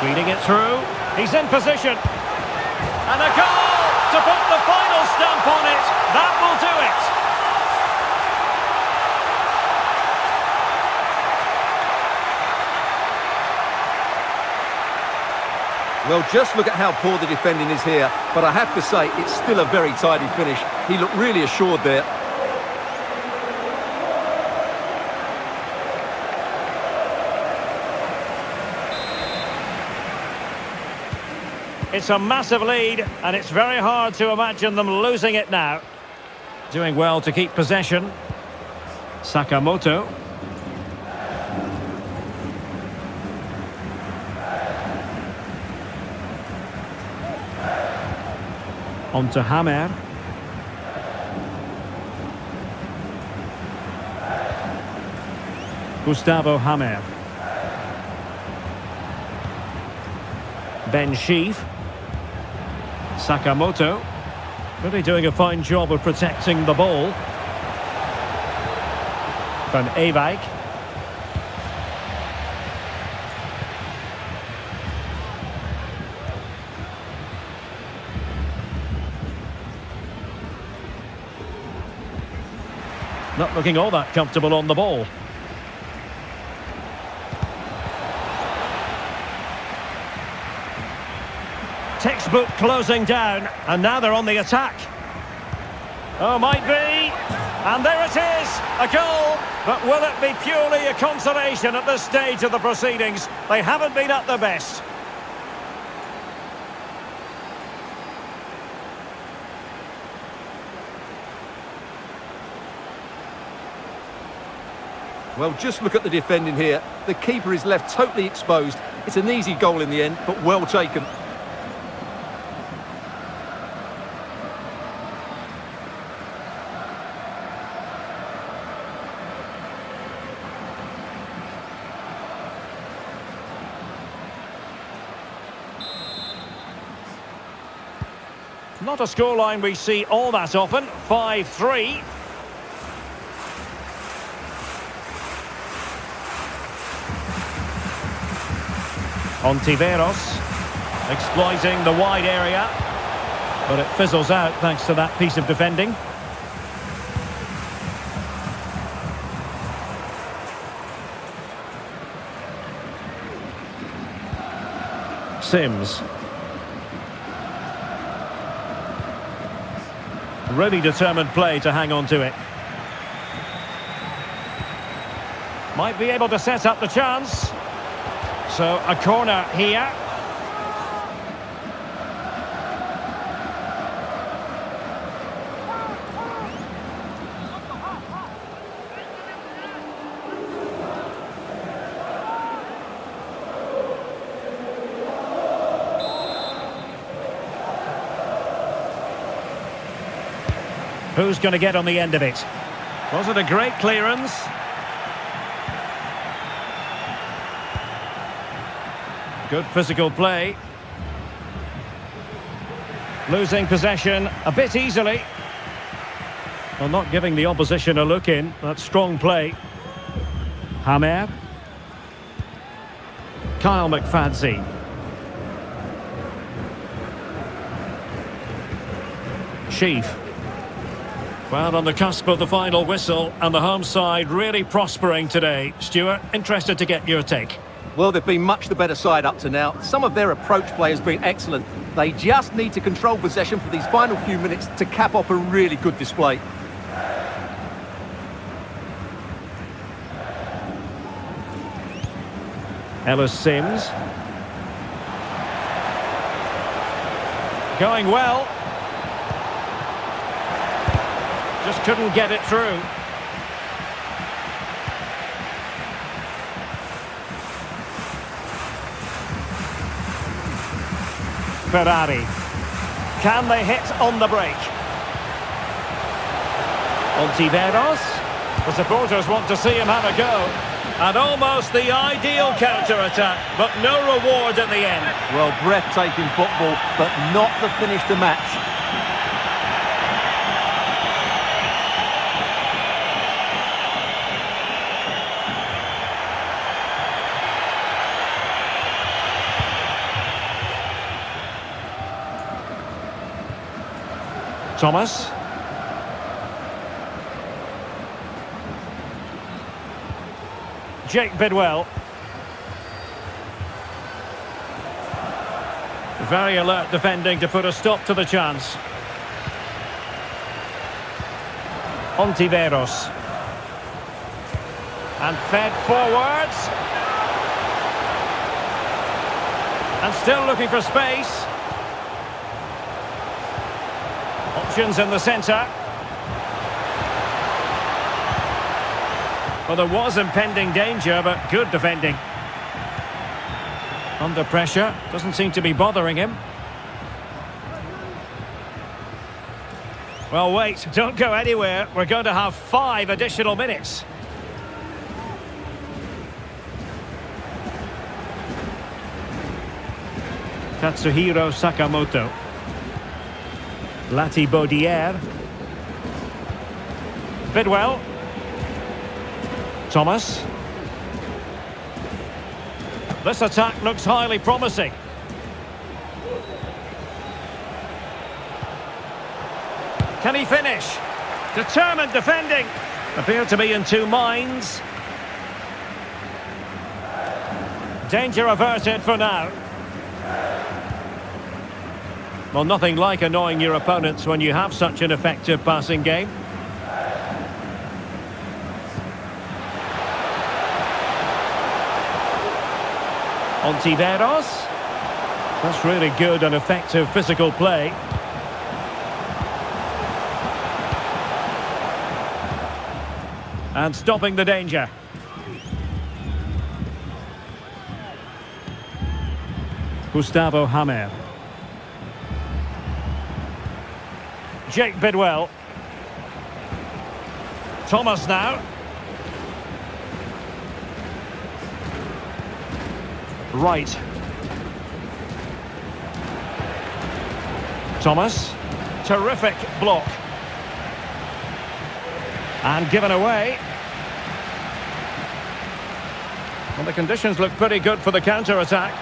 Reading it through. He's in position. And a goal to put the final stamp on it. That will do it. Well, just look at how poor the defending is here. But I have to say, it's still a very tidy finish. He looked really assured there. It's a massive lead, and it's very hard to imagine them losing it now. Doing well to keep possession. Sakamoto. On to Hammer. Gustavo Hammer. Ben Sheaf. Sakamoto. Really doing a fine job of protecting the ball. Van Ewijk. Not looking all that comfortable on the ball. Textbook closing down, and now they're on the attack. Oh, might be. And there it is, a goal. But will it be purely a consolation at this stage of the proceedings? They haven't been at their best. Well, just look at the defending here. The keeper is left totally exposed. It's an easy goal in the end, but well taken. Not a scoreline we see all that often. 5-3. Ontiveros exploiting the wide area, but it fizzles out thanks to that piece of defending. Sims. Really determined play to hang on to it. Might be able to set up the chance. So a corner here. Who's going to get on the end of it? Was it a great clearance? Good physical play. Losing possession a bit easily. Well, not giving the opposition a look in. That's strong play. Hammer. Kyle McFadze. Sheaf. Well, on the cusp of the final whistle, and the home side really prospering today. Stuart, interested to get your take. Well, they've been much the better side up to now. Some of their approach play has been excellent. They just need to control possession for these final few minutes to cap off a really good display. Ellis Sims. Going well. Just couldn't get it through. Ferrari. Can they hit on the break? Ontiveros. The supporters want to see him have a go. And almost the ideal counter-attack, but no reward at the end. Well, breathtaking football, but not the finish to match. Thomas. Jake Bidwell. Very alert defending to put a stop to the chance. Ontiveros. And fed forwards. And still looking for space. Options in the centre. Well, there was impending danger, but good defending. Under pressure, doesn't seem to be bothering him. Well, wait, don't go anywhere. We're going to have 5 additional minutes. Katsuhiro Sakamoto. Lati Baudière. Bidwell. Thomas. This attack looks highly promising. Can he finish? Determined defending. Appear to be in two minds. Danger averted for now. Well, nothing like annoying your opponents when you have such an effective passing game. Ontiveros. That's really good and effective physical play. And stopping the danger. Gustavo Hammer. Jake Bidwell. Thomas now. Right. Thomas. Terrific block. And given away. Well, the conditions look pretty good for the counter-attack.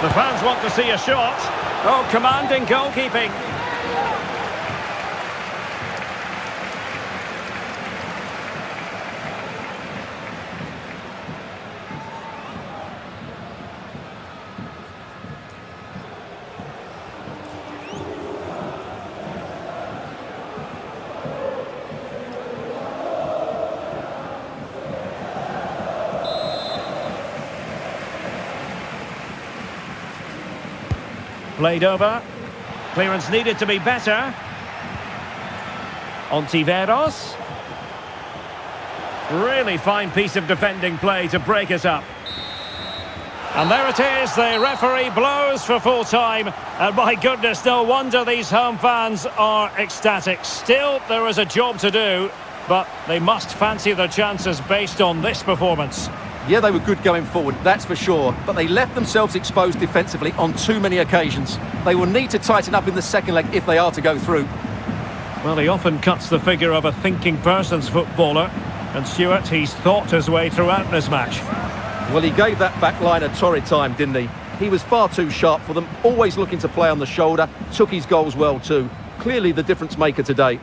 The fans want to see a shot. Oh, commanding goalkeeping. Played over. Clearance needed to be better. Ontiveros. Really fine piece of defending play to break it up. And there it is, the referee blows for full time. And my goodness, no wonder these home fans are ecstatic. Still, there is a job to do, but they must fancy their chances based on this performance. Yeah, they were good going forward, that's for sure. But they left themselves exposed defensively on too many occasions. They will need to tighten up in the second leg if they are to go through. Well, he often cuts the figure of a thinking person's footballer. And Stuart, he's thought his way throughout this match. Well, he gave that back line a torrid time, didn't he? He was far too sharp for them, always looking to play on the shoulder, took his goals well too. Clearly the difference maker today.